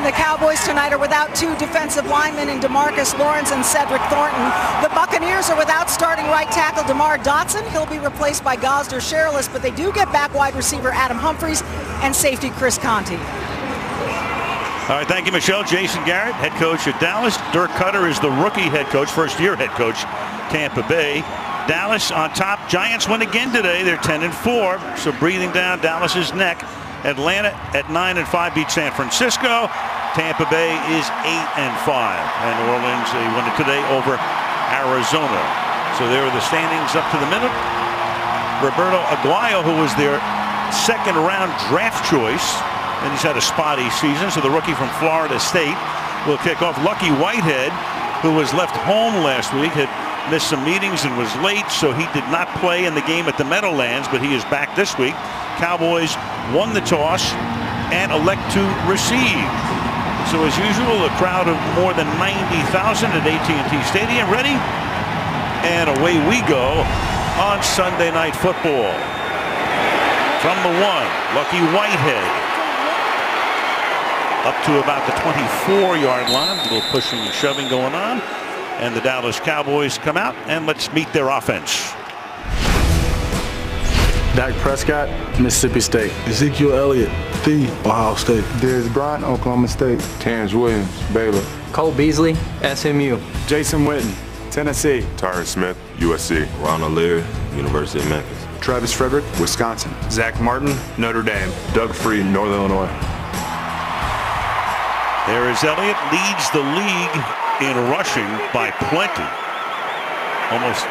And the Cowboys tonight are without two defensive linemen in DeMarcus Lawrence and Cedric Thornton. The Buccaneers are without starting right tackle DeMar Dotson. He'll be replaced by Gosder Sherrillis, but they do get back wide receiver Adam Humphries and safety Chris Conti. All right, thank you, Michelle. Jason Garrett, head coach at Dallas. Dirk Cutter is the rookie head coach, first-year head coach, Tampa Bay. Dallas on top. Giants win again today. They're 10-4, so breathing down Dallas's neck. Atlanta at 9-5 beat San Francisco. Tampa Bay is 8-5, and New Orleans, they won it today over Arizona. So there are the standings up to the minute. Roberto Aguayo, who was their second-round draft choice, and he's had a spotty season, so the rookie from Florida State will kick off. Lucky Whitehead, who was left home last week, had missed some meetings and was late, so he did not play in the game at the Meadowlands, but he is back this week. Cowboys won the toss and elect to receive. So as usual, a crowd of more than 90,000 at AT&T Stadium ready, and away we go on Sunday Night Football. From the 1, Lucky Whitehead up to about the 24-yard line. A little pushing and shoving going on. And the Dallas Cowboys come out, and let's meet their offense. Dak Prescott, Mississippi State. Ezekiel Elliott, the Ohio State. Darius Bryant, Oklahoma State. Terrence Williams, Baylor. Cole Beasley, SMU. Jason Witten, Tennessee. Tyron Smith, USC. Ronald Leary, University of Memphis. Travis Frederick, Wisconsin. Zach Martin, Notre Dame. Doug Free, Northern Illinois. There is Elliott, leads the league in rushing by plenty. Almost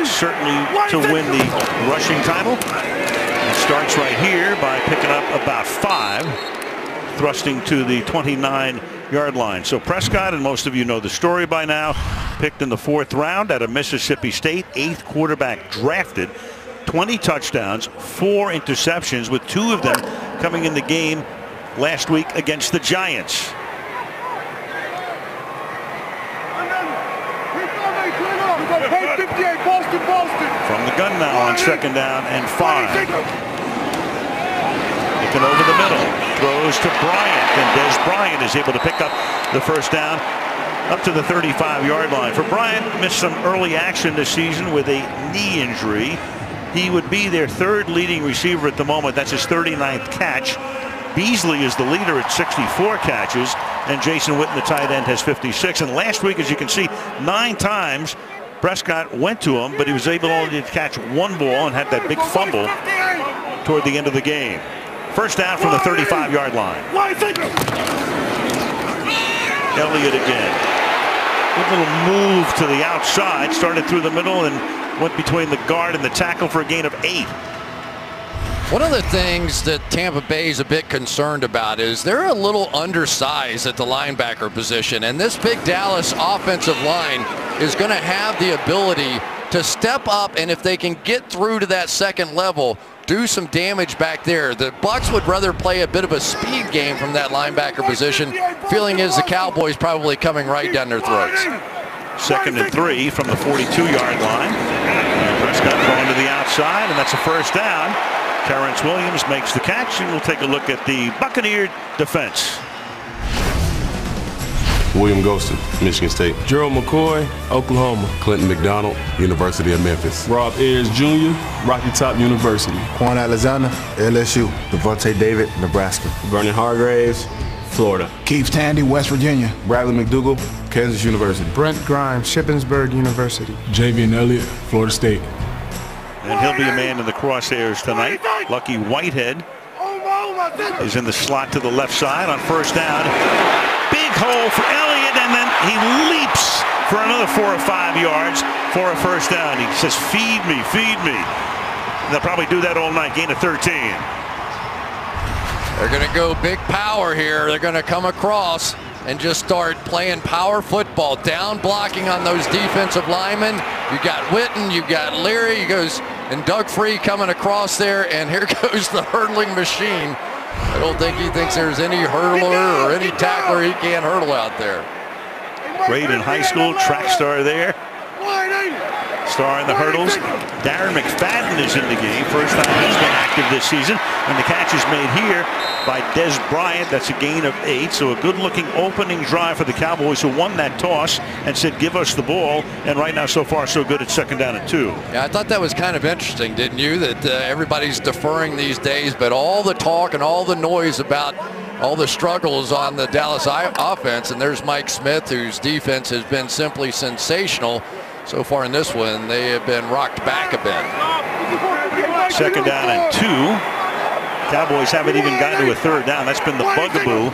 certainly to win the rushing title. It starts right here by picking up about 5, thrusting to the 29-yard line. So Prescott, and most of you know the story by now, picked in the 4th round out of Mississippi State, 8th quarterback drafted, 20 touchdowns, 4 interceptions, with 2 of them coming in the game last week against the Giants. From the gun now on 2nd down and 5. Looking over the middle, throws to Bryant, and Des Bryant is able to pick up the 1st down up to the 35-yard line. For Bryant, missed some early action this season with a knee injury. He would be their 3rd leading receiver at the moment. That's his 39th catch. Beasley is the leader at 64 catches, and Jason Witten, the tight end, has 56. And last week, as you can see, 9 times Prescott went to him, but he was able only to catch 1 ball and had that big fumble toward the end of the game. 1st down from the 35-yard line. Elliott again. Good little move to the outside, started through the middle and went between the guard and the tackle for a gain of 8. One of the things that Tampa Bay is a bit concerned about is they're a little undersized at the linebacker position, and this big Dallas offensive line is going to have the ability to step up, and if they can get through to that 2nd level, do some damage back there. The Bucs would rather play a bit of a speed game from that linebacker position. Feeling is the Cowboys probably coming right down their throats. 2nd and 3 from the 42-yard line. And Prescott throwing to the outside, and that's a 1st down. Terrence Williams makes the catch, and we'll take a look at the Buccaneer defense. William Ghostin, Michigan State. Gerald McCoy, Oklahoma. Clinton McDonald, University of Memphis. Rob Ayers Jr., Rocky Top University. Quan Alexander, LSU. Devontae David, Nebraska. Vernon Hargraves, Florida. Keith Tandy, West Virginia. Bradley McDougall, Kansas University. Brent Grimes, Shippensburg University. Javian Elliott, Florida State. And he'll be a man in the crosshairs tonight. Lucky Whitehead is in the slot to the left side on 1st down. Big hole for Elliott, and then he leaps for another 4 or 5 yards for a 1st down. He says, feed me, feed me. They'll probably do that all night, gain of 13. They're going to go big power here. They're going to come across and just start playing power football, down blocking on those defensive linemen. You got Witten, you got Leary, and Doug Free coming across there, and here goes the hurdling machine. I don't think he thinks there's any hurdler or any tackler he can't hurdle out there. Great in high school, track star there. Star in the hurdles. Darren McFadden is in the game. First time he's been active this season. And the catch is made here by Des Bryant. That's a gain of 8. So a good-looking opening drive for the Cowboys, who won that toss and said, give us the ball. And right now, so far, so good at 2nd down and 2. Yeah, I thought that was kind of interesting, didn't you? That everybody's deferring these days, but all the talk and all the noise about all the struggles on the Dallas offense, and there's Mike Smith, whose defense has been simply sensational. So far in this one, they have been rocked back a bit. 2nd down and 2. Cowboys haven't even gotten to a 3rd down. That's been the bugaboo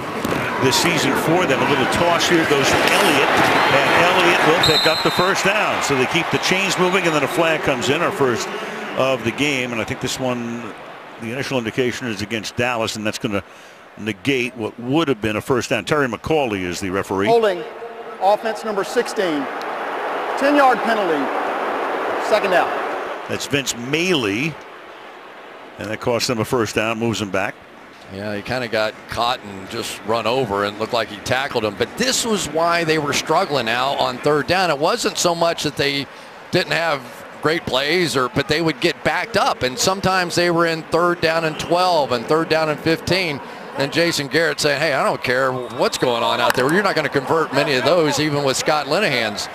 this season for them. A little toss here goes to Elliott, and Elliott will pick up the 1st down. So they keep the chains moving, and then a flag comes in, our first of the game. And I think this one, the initial indication is against Dallas, and that's going to negate what would have been a 1st down. Terry McCauley is the referee. Holding offense number 16. 10-yard penalty. 2nd down. That's Vince Maley. And that cost them a 1st down, moves him back. Yeah, he kind of got caught and just run over and looked like he tackled him. But this was why they were struggling now on 3rd down. It wasn't so much that they didn't have great plays, but they would get backed up. And sometimes they were in 3rd down and 12 and 3rd down and 15. And Jason Garrett saying, hey, I don't care what's going on out there. You're not going to convert many of those, even with Scott Linehan's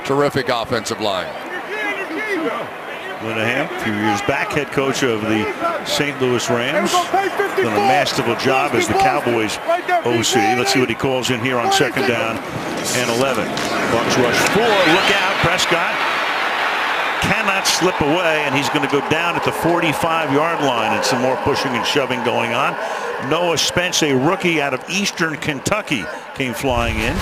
terrific offensive line. Linehan, a few years back, head coach of the St. Louis Rams. Done a masterful job as the Cowboys OC. Let's see what he calls in here on 2nd down and 11. Bucs rush 4. Look out. Prescott cannot slip away, and he's going to go down at the 45-yard line, and some more pushing and shoving going on. Noah Spence, a rookie out of Eastern Kentucky, came flying in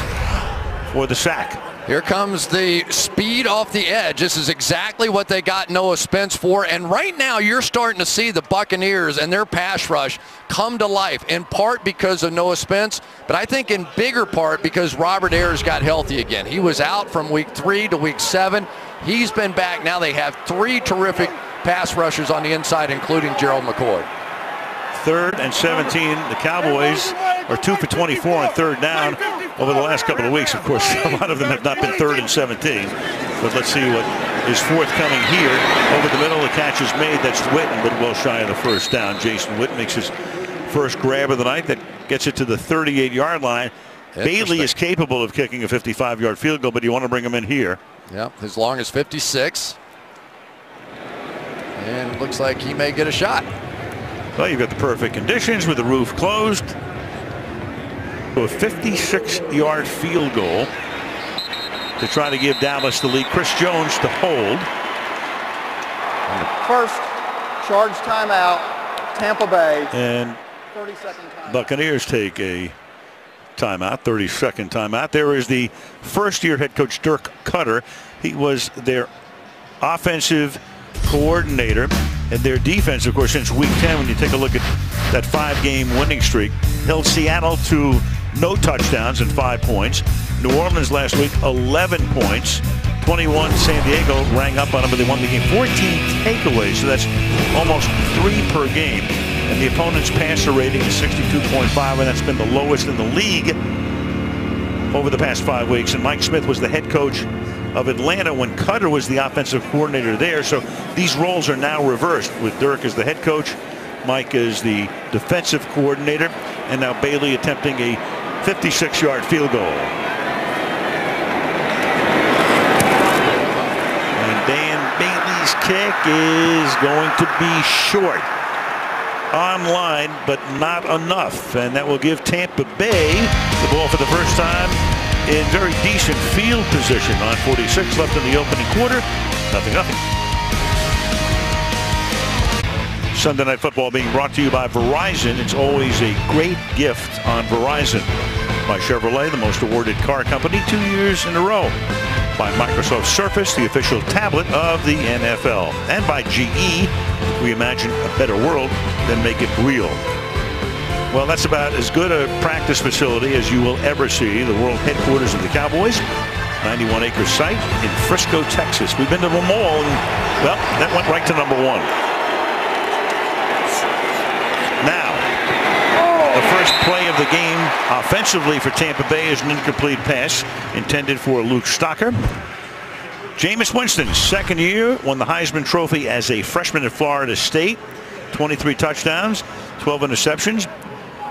for the sack. Here comes the speed off the edge. This is exactly what they got Noah Spence for. And right now you're starting to see the Buccaneers and their pass rush come to life, in part because of Noah Spence, but I think in bigger part because Robert Ayers got healthy again. He was out from week 3 to week 7. He's been back. Now they have 3 terrific pass rushers on the inside, including Gerald McCoy. 3rd and 17. The Cowboys are 2 for 24 on 3rd down over the last couple of weeks. Of course, a lot of them have not been 3rd and 17. But let's see what is forthcoming here. Over the middle, the catch is made. That's Witten, but well shy of the 1st down. Jason Witten makes his first grab of the night. That gets it to the 38-yard line. Bailey is capable of kicking a 55-yard field goal, but you want to bring him in here. Yep, as long as 56. And it looks like he may get a shot. Well, you've got the perfect conditions with the roof closed. So a 56-yard field goal to try to give Dallas the lead. Chris Jones to hold. First charge timeout, Tampa Bay. And 30-second timeout. Buccaneers take a timeout, 30-second timeout. There is the first-year head coach Dirk Cutter. He was their offensive coordinator, and their defense, of course, since week 10, when you take a look at that 5-game winning streak, held Seattle to no touchdowns and 5 points. New Orleans last week, 11 points. 21, San Diego rang up on them, but they won the game. 14 takeaways, so that's almost 3 per game. And the opponent's passer rating is 62.5, and that's been the lowest in the league over the past 5 weeks. And Mike Smith was the head coach of Atlanta when Cutter was the offensive coordinator there. So these roles are now reversed, with Dirk as the head coach, Mike is the defensive coordinator, and now Bailey attempting a 56-yard field goal. And Dan Bailey's kick is going to be short. Online, but not enough, and that will give Tampa Bay the ball for the first time in very decent field position. 9:46 left in the opening quarter. 0-0. Sunday Night Football being brought to you by Verizon. It's always a great gift on Verizon. By Chevrolet, the most awarded car company 2 years in a row. By Microsoft Surface, the official tablet of the NFL. And by GE, we imagine a better world, then make it real. Well, that's about as good a practice facility as you will ever see. The world headquarters of the Cowboys, 91-acre site in Frisco, Texas. We've been to them all, and, well, that went right to number 1. Now, the first play of the game offensively for Tampa Bay is an incomplete pass intended for Luke Stocker. Jameis Winston, second year, won the Heisman Trophy as a freshman at Florida State. 23 touchdowns, 12 interceptions.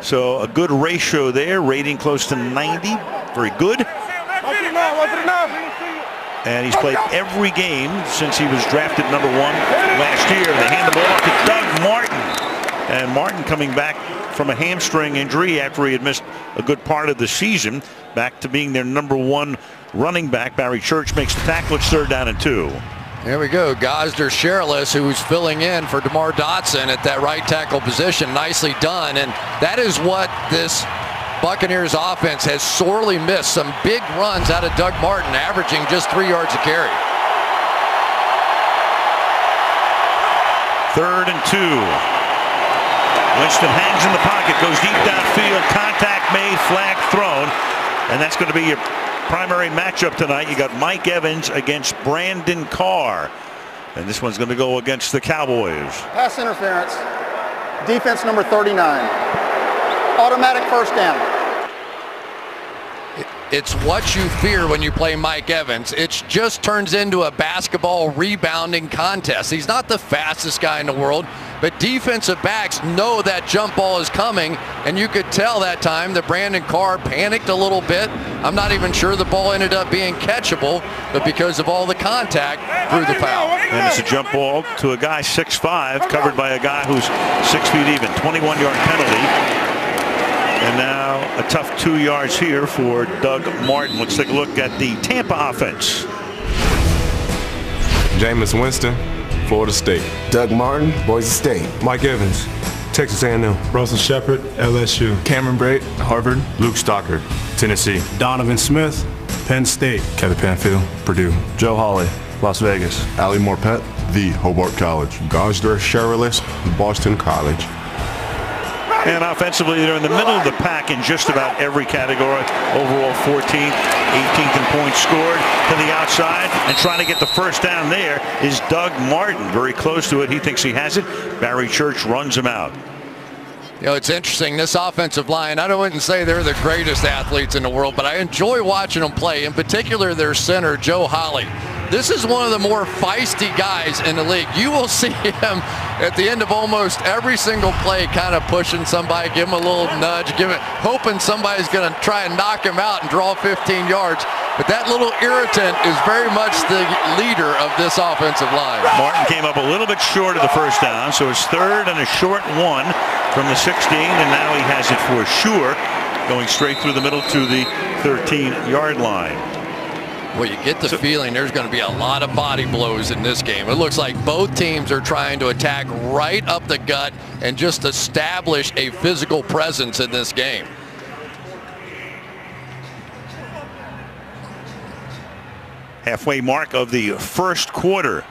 So a good ratio there, rating close to 90. Very good. And he's played every game since he was drafted #1 last year. They hand the ball off to Doug Martin. And Martin coming back from a hamstring injury after he had missed a good part of the season, back to being their #1 running back. Barry Church makes the tackle. It's 3rd down and 2. There we go. Gosder Sherrillis, who's filling in for DeMar Dotson at that right tackle position. Nicely done. And that is what this Buccaneers offense has sorely missed. Some big runs out of Doug Martin, averaging just 3 yards a carry. 3rd and 2. Winston hangs in the pocket, goes deep downfield, contact made, flag thrown. And that's going to be your primary matchup tonight. You got Mike Evans against Brandon Carr. And this one's going to go against the Cowboys. Pass interference. Defense number 39. Automatic first down. It's what you fear when you play Mike Evans. It just turns into a basketball rebounding contest. He's not the fastest guy in the world, but defensive backs know that jump ball is coming, and you could tell that time that Brandon Carr panicked a little bit. I'm not even sure the ball ended up being catchable, but because of all the contact, drew the foul. And it's a jump ball to a guy 6'5", covered by a guy who's 6 feet even. 21-yard penalty. And now a tough 2 yards here for Doug Martin. Let's take a look at the Tampa offense. Jameis Winston, Florida State. Doug Martin, Boise State. Mike Evans, Texas A&M. Russell Shepard, LSU. Cameron Brate, Harvard. Luke Stockard, Tennessee. Donovan Smith, Penn State. Kevin Panfield, Purdue. Joe Hawley, Las Vegas. Ali Morpet, the Hobart College. Gosder Sherrillis, Boston College. And offensively, they're in the middle of the pack in just about every category. Overall 14th, 18th in points scored. To the outside and trying to get the first down there is Doug Martin. Very close to it. He thinks he has it. Barry Church runs him out. You know, it's interesting, this offensive line, I wouldn't say they're the greatest athletes in the world, but I enjoy watching them play, in particular their center, Joe Hawley. This is one of the more feisty guys in the league. You will see him at the end of almost every single play kind of pushing somebody, give him a little nudge, hoping somebody's going to try and knock him out and draw 15 yards. But that little irritant is very much the leader of this offensive line. Martin came up a little bit short of the first down, so it's 3rd and a short 1 from the 16, and now he has it for sure, going straight through the middle to the 13-yard line. Well, you get the feeling there's going to be a lot of body blows in this game. It looks like both teams are trying to attack right up the gut and just establish a physical presence in this game. Halfway mark of the first quarter.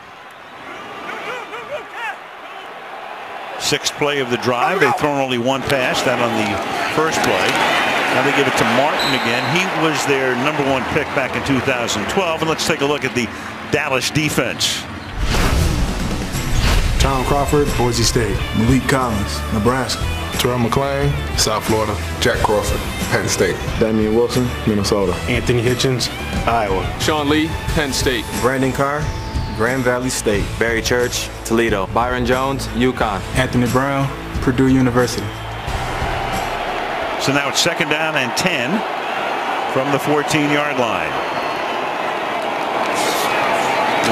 6th play of the drive. They've thrown only 1 pass, that on the first play. Now they give it to Martin again. He was their #1 pick back in 2012. And let's take a look at the Dallas defense. Tom Crawford, Boise State. Malik Collins, Nebraska. Terrell McClain, South Florida. Jack Crawford, Penn State. Damian Wilson, Minnesota. Anthony Hitchens, Iowa. Sean Lee, Penn State. Brandon Carr, Grand Valley State. Barry Church, Toledo. Byron Jones, UConn. Anthony Brown, Purdue University. So now it's 2nd down and 10 from the 14-yard line.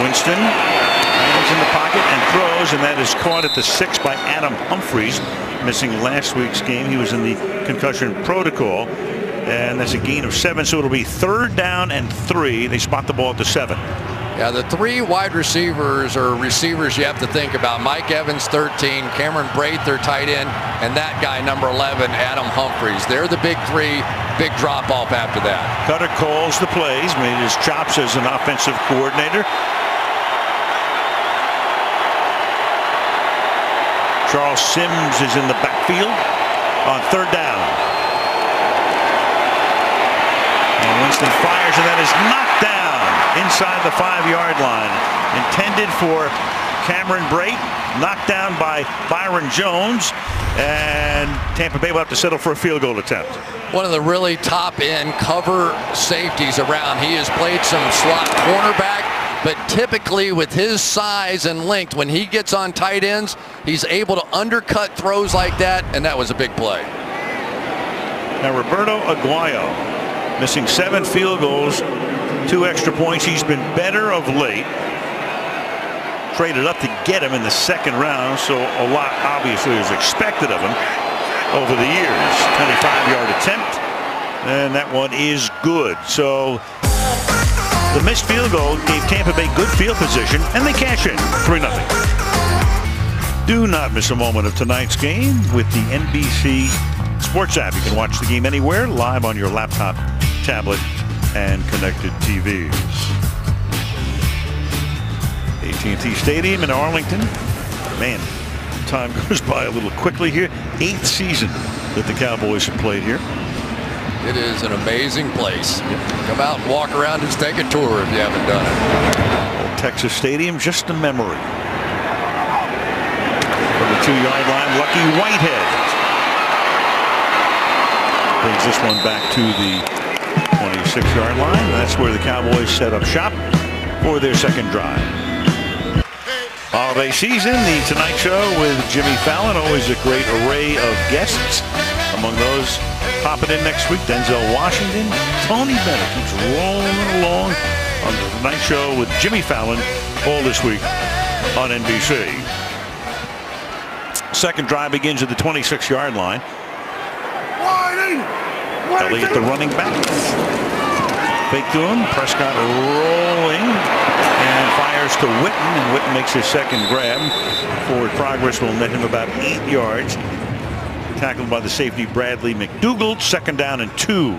Winston hangs in the pocket and throws, and that is caught at the 6 by Adam Humphries, missing last week's game. He was in the concussion protocol, and that's a gain of 7, so it'll be 3rd down and 3. They spot the ball at the 7. Yeah, the 3 wide receivers or receivers you have to think about. Mike Evans, 13, Cameron Brate, their tight end, and that guy, number 11, Adam Humphries. They're the big 3, big drop-off after that. Cutter calls the plays, made his chops as an offensive coordinator. Charles Sims is in the backfield on 3rd down. And Winston fires, and that is knocked down inside the 5-yard line. Intended for Cameron Brate, knocked down by Byron Jones, and Tampa Bay will have to settle for a field goal attempt. One of the really top-end cover safeties around. He has played some slot cornerback, but typically with his size and length, when he gets on tight ends, he's able to undercut throws like that, and that was a big play. Now Roberto Aguayo missing 7 field goals, 2 extra points. He's been better of late. Traded up to get him in the 2nd round, so a lot obviously is expected of him over the years. 25-yard attempt, and that one is good. So the missed field goal gave Tampa Bay good field position, and they cash in 3-0. Do not miss a moment of tonight's game with the NBC Sports app. You can watch the game anywhere, live on your laptop, tablet, and connected TVs. AT&T Stadium in Arlington. Man, time goes by a little quickly here. 8th season that the Cowboys have played here. It is an amazing place. Come out and walk around and take a tour if you haven't done it. Old Texas Stadium, just a memory. From the 2-yard line, Lucky Whitehead brings this one back to the 26-yard line. That's where the Cowboys set up shop for their 2nd drive. Holiday season, the Tonight Show with Jimmy Fallon. Always a great array of guests. Among those popping in next week, Denzel Washington, Tony Bennett keeps rolling along on the Tonight Show with Jimmy Fallon all this week on NBC. 2nd drive begins at the 26-yard line. Elliott, the running back. Fake to him. Prescott rolling and fires to Witten, and Witten makes his 2nd grab. Forward progress will net him about 8 yards. Tackled by the safety Bradley McDougald. 2nd down and 2.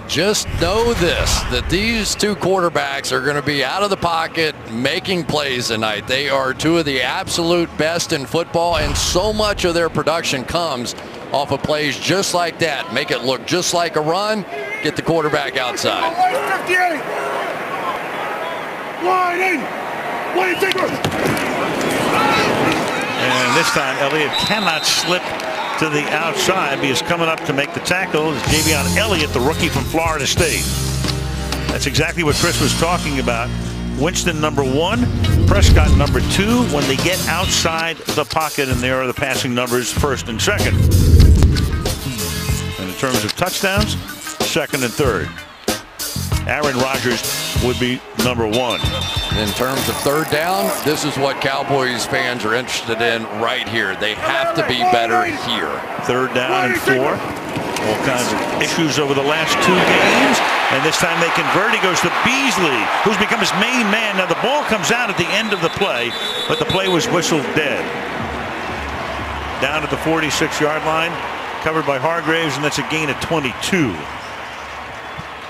Just know this, that these 2 quarterbacks are going to be out of the pocket making plays tonight. They are 2 of the absolute best in football, and so much of their production comes off of plays just like that. Make it look just like a run, get the quarterback outside. And this time Elliott cannot slip to the outside. He is coming up to make the tackle. It's Javion Elliott, the rookie from Florida State. That's exactly what Chris was talking about. Winston number 1, Prescott number 2. When they get outside the pocket, and there are the passing numbers 1st and 2nd. And in terms of touchdowns, 2nd and 3rd. Aaron Rodgers would be number 1. In terms of 3rd down, this is what Cowboys fans are interested in right here. They have to be better here. 3rd down and 4. All kinds of issues over the last 2 games. And this time they convert. He goes to Beasley, who's become his main man. Now the ball comes out at the end of the play, but the play was whistled dead. Down at the 46-yard line, covered by Hargraves, and that's a gain of 22.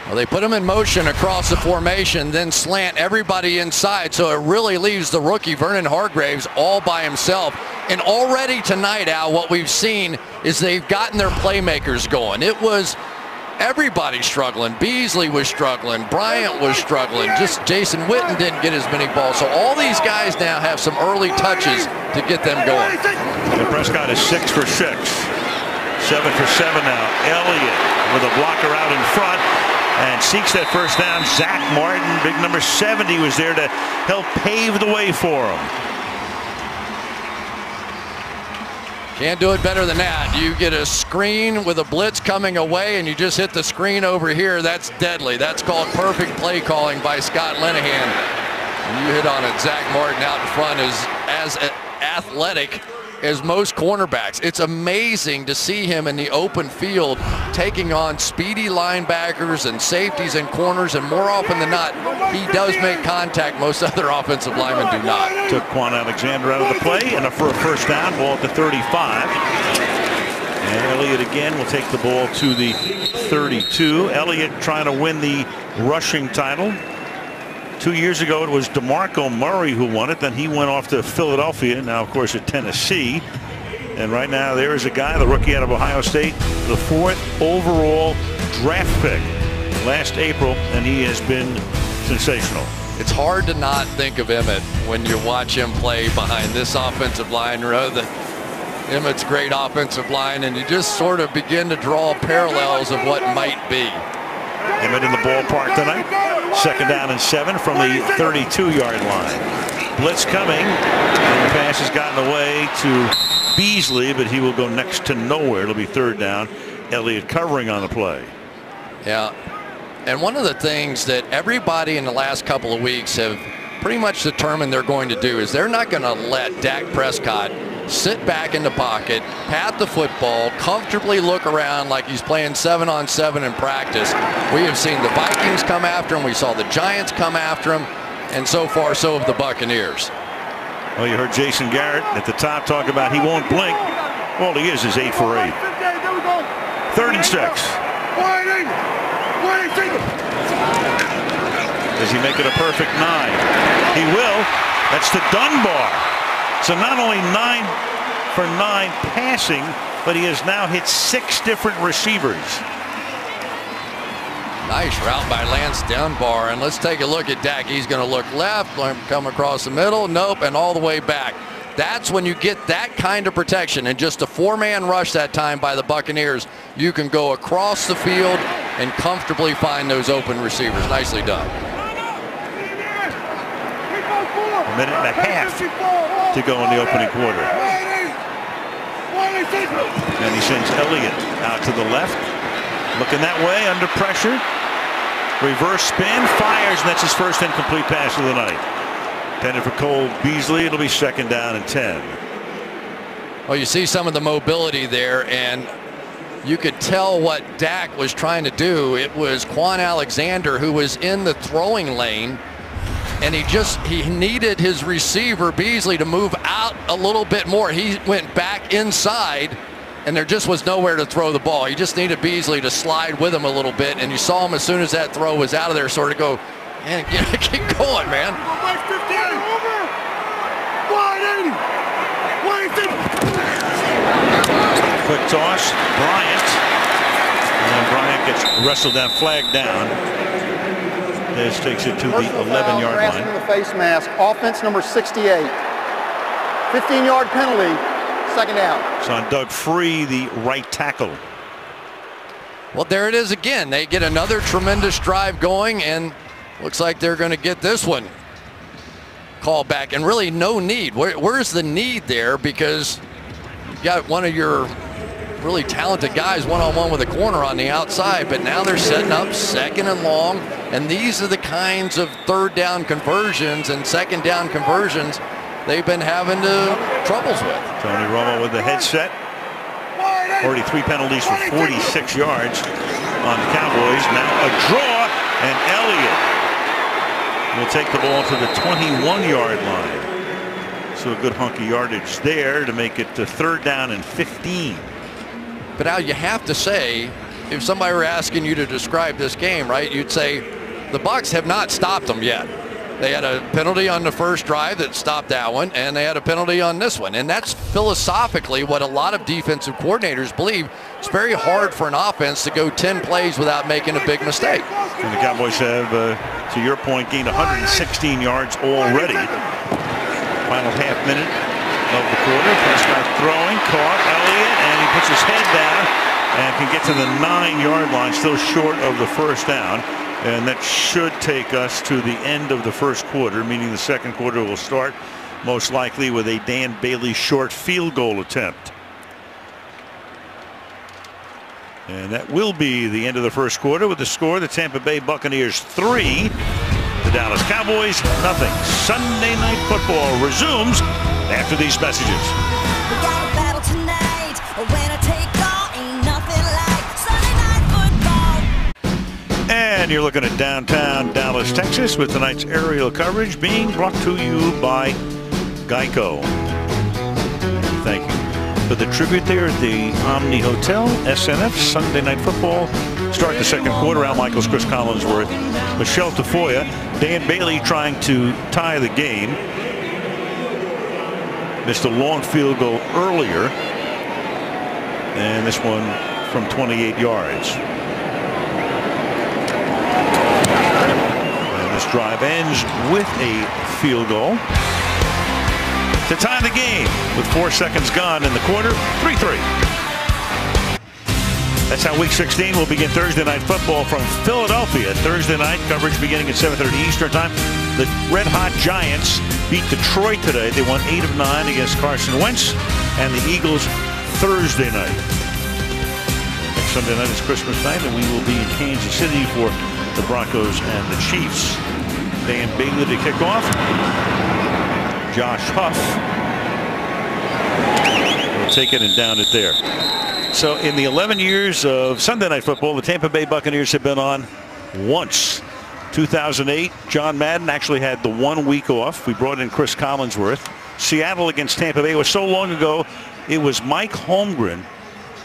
Well, they put him in motion across the formation, then slant everybody inside, so it really leaves the rookie Vernon Hargraves all by himself. And already tonight, Al, what we've seen is they've gotten their playmakers going. It was everybody struggling. Beasley was struggling. Bryant was struggling. Just Jason Witten didn't get as many balls. So all these guys now have some early touches to get them going. And Prescott is 6 for 6. 7 for 7 now. Elliott with a blocker out in front and seeks that 1st down. Zach Martin, big number 70, was there to help pave the way for him. Can't do it better than that. You get a screen with a blitz coming away and you just hit the screen over here. That's deadly. That's called perfect play calling by Scott Linehan. And you hit on it. Zach Martin out in front is as athletic as most cornerbacks. It's amazing to see him in the open field taking on speedy linebackers and safeties and corners, and more often than not, he does make contact. Most other offensive linemen do not. Took Quan Alexander out of the play, and for a 1st down, ball at the 35. And Elliott again will take the ball to the 32. Elliott trying to win the rushing title. 2 years ago, it was DeMarco Murray who won it. Then he went off to Philadelphia, now, of course, at Tennessee. And right now, there is a guy, the rookie out of Ohio State, the 4th overall draft pick last April, and he has been sensational. It's hard to not think of Emmett when you watch him play behind this offensive line row. Emmett's great offensive line, and you just sort of begin to draw parallels of what might be. Emmett in the ballpark tonight. 2nd down and 7 from the 32-yard line. Blitz coming, and the pass has gotten away to Beasley, but he will go next to nowhere. It'll be 3rd down. Elliott covering on the play. Yeah, and one of the things that everybody in the last couple of weeks have pretty much determined they're going to do is they're not going to let Dak Prescott sit back in the pocket, pat the football, comfortably look around like he's playing 7-on-7 in practice. We have seen the Vikings come after him. We saw the Giants come after him. And so far, so have the Buccaneers. Well, you heard Jason Garrett at the top talk about he won't blink. All he is 8 for 8. 3rd and 6. Does he make it a perfect 9? He will. That's to Dunbar. So not only 9 for 9 passing, but he has now hit 6 different receivers. Nice route by Lance Dunbar. And let's take a look at Dak. He's going to look left, come across the middle, nope, and all the way back. That's when you get that kind of protection. And just a 4-man rush that time by the Buccaneers, you can go across the field and comfortably find those open receivers. Nicely done. A minute and a half to go in the opening quarter. And he sends Elliott out to the left. Looking that way, under pressure. Reverse spin, fires, and that's his first incomplete pass of the night. Intended for Cole Beasley. It'll be 2nd down and 10. Well, you see some of the mobility there, and you could tell what Dak was trying to do. It was Quan Alexander who was in the throwing lane, and he needed his receiver Beasley to move out a little bit more. He went back inside, and there just was nowhere to throw the ball. He just needed Beasley to slide with him a little bit, and you saw him as soon as that throw was out of there sort of go, man, keep going, man. Quick toss, Bryant. And Bryant gets wrestled down, flagged down. This takes it to the 11-yard line. The face mask, offense number 68. 15-yard penalty, 2nd down. It's on Doug Free, the right tackle. Well, there it is again. They get another tremendous drive going, and looks like they're going to get this one called back. And really no need. Where's the need there? Because you got one of your really talented guys one-on-one with a corner on the outside, but now they're setting up 2nd and long, and these are the kinds of 3rd down conversions and 2nd down conversions they've been having troubles with. Tony Romo with the headset. Already 3 penalties for 46 yards on the Cowboys. Now a draw, and Elliott will take the ball to the 21-yard line. So a good hunk of yardage there to make it to 3rd down and 15. But Al, you have to say, if somebody were asking you to describe this game, right, you'd say the Bucs have not stopped them yet. They had a penalty on the first drive that stopped that one, and they had a penalty on this one. And that's philosophically what a lot of defensive coordinators believe. It's very hard for an offense to go 10 plays without making a big mistake. And the Cowboys have, to your point, gained 116 yards already. Final half minute of the quarter. Prescott throwing, caught Elliott, and he puts his head down and can get to the 9-yard line, still short of the 1st down. And that should take us to the end of the 1st quarter, meaning the 2nd quarter will start most likely with a Dan Bailey short field goal attempt. And that will be the end of the 1st quarter with the score: the Tampa Bay Buccaneers 3, the Dallas Cowboys 0. Sunday Night Football resumes after these messages. We got a battle tonight. When I take all, ain't nothing like Sunday Night Football. And you're looking at downtown Dallas, Texas, with tonight's aerial coverage being brought to you by Geico. Thank you for the tribute there at the Omni Hotel. SNF Sunday Night Football. Start the 2nd quarter. Al Michaels, Chris Collinsworth, Michelle Tafoya, Dan Bailey trying to tie the game. Missed a long field goal earlier, and this one from 28 yards. And this drive ends with a field goal to tie the game with 4 seconds gone in the quarter. 3-3. That's how Week 16 will begin Thursday Night Football from Philadelphia. Thursday night coverage beginning at 7:30 Eastern Time. The red-hot Giants beat Detroit today. They won 8 of 9 against Carson Wentz. And the Eagles Thursday night. Next Sunday night is Christmas night, and we will be in Kansas City for the Broncos and the Chiefs. Dan Bailey to kick off. Josh Huff will take it and down it there. So in the 11 years of Sunday Night Football, the Tampa Bay Buccaneers have been on once. 2008, John Madden actually had the 1 week off. We brought in Chris Collinsworth. Seattle against Tampa Bay was so long ago, it was Mike Holmgren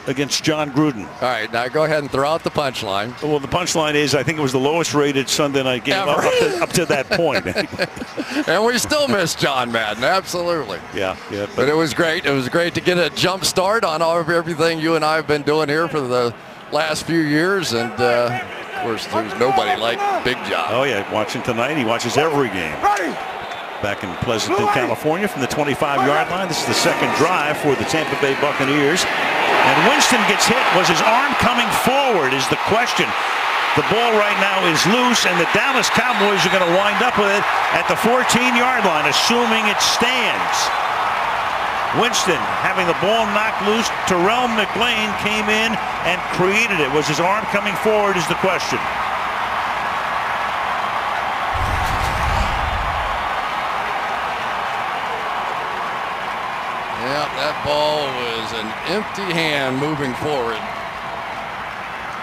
against John Gruden. All right, now go ahead and throw out the punchline. Well, the punchline is I think it was the lowest rated Sunday night game up to that point. And we still miss John Madden, absolutely. Yeah. But it was great. It was great to get a jump start on everything you and I have been doing here for the last few years. And, of course, there's nobody like Big John. Oh, yeah, watching tonight. He watches every game. Back in Pleasanton, California from the 25-yard line. This is the second drive for the Tampa Bay Buccaneers. And Winston gets hit. Was his arm coming forward is the question. The ball right now is loose, and the Dallas Cowboys are going to wind up with it at the 14-yard line, assuming it stands. Winston having the ball knocked loose. Terrell McLean came in and created it. Was his arm coming forward is the question. Yeah, that ball was an empty hand moving forward.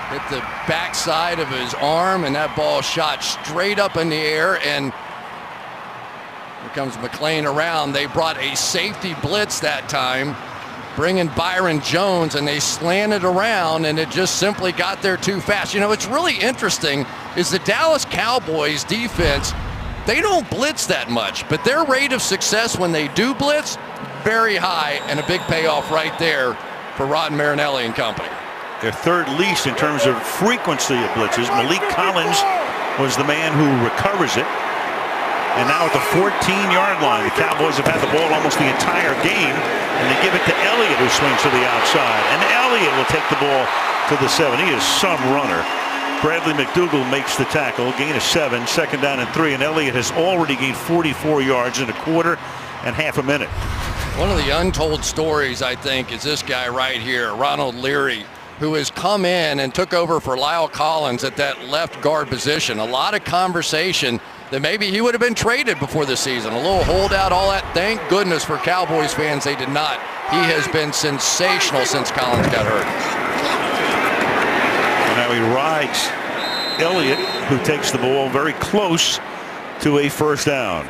Hit the backside of his arm, and that ball shot straight up in the air. And here comes McLean around. They brought a safety blitz that time, bringing Byron Jones, and they slanted around, and it just simply got there too fast. You know, what's really interesting is the Dallas Cowboys defense, they don't blitz that much, but their rate of success when they do blitz, very high, and a big payoff right there for Rod Marinelli and company. Their third least in terms of frequency of blitzes. Malik Collins was the man who recovers it. And now at the 14-yard line, the Cowboys have had the ball almost the entire game, and they give it to Elliott, who swings to the outside. And Elliott will take the ball to the 7. He is some runner. Bradley McDougald makes the tackle, gain of 7, second down and 3, and Elliott has already gained 44 yards in a quarter and half a minute. One of the untold stories, I think, is this guy right here, Ronald Leary, who has come in and took over for Lyle Collins at that left guard position. A lot of conversation that maybe he would have been traded before the season. A little holdout, all that. Thank goodness for Cowboys fans they did not. He has been sensational since Collins got hurt. And now he rides Elliott, who takes the ball very close to a first down.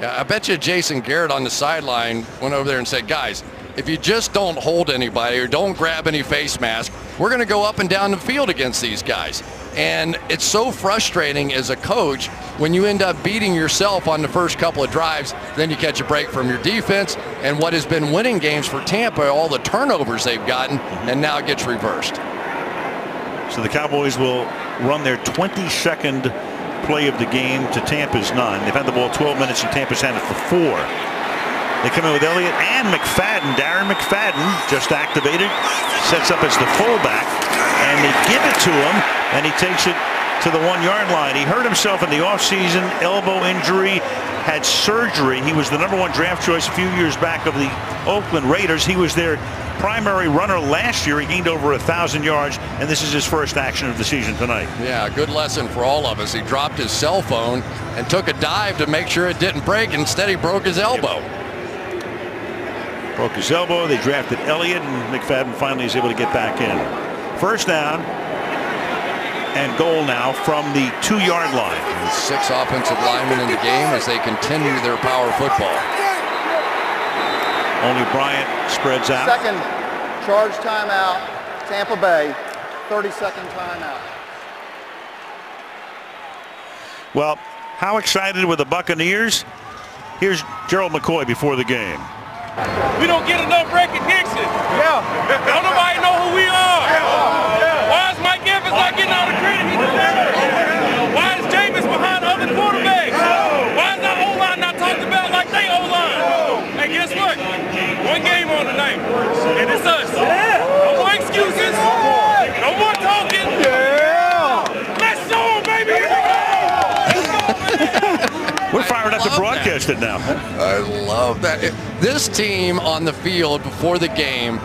Yeah, I bet you Jason Garrett on the sideline went over there and said, guys, if you just don't hold anybody or don't grab any face mask, we're going to go up and down the field against these guys. And it's so frustrating as a coach when you end up beating yourself on the first couple of drives, then you catch a break from your defense, and what has been winning games for Tampa, all the turnovers they've gotten, and now it gets reversed. So the Cowboys will run their 22nd play of the game to Tampa's 9. They've had the ball 12 minutes and Tampa's had it for 4. They come in with Elliott and McFadden. Darren McFadden just activated, sets up as the fullback, and they give it to him, and he takes it to the 1-yard line. He hurt himself in the offseason, elbow injury, had surgery. He was the #1 draft choice a few years back of the Oakland Raiders. He was their primary runner last year. He gained over 1,000 yards, and this is his first action of the season tonight. Yeah, good lesson for all of us. He dropped his cell phone and took a dive to make sure it didn't break. Instead, he broke his elbow. Broke his elbow. They drafted Elliott, and McFadden finally is able to get back in. First down and goal now from the 2-yard line. And 6 offensive linemen in the game as they continue their power football. Only Bryant spreads out. Second charge timeout, Tampa Bay, 30-second timeout. Well, how excited were the Buccaneers? Here's Gerald McCoy before the game. We don't get enough recognition. Yeah. Don't nobody know who we are. Why is Mike Evans not getting all the credit he deserves? Why is Jameis behind other quarterbacks? Why is our O-line not talked about like they O-line? And guess what? One game on tonight, and it's us. No more excuses. broadcast it now. I love that. This team on the field before the game,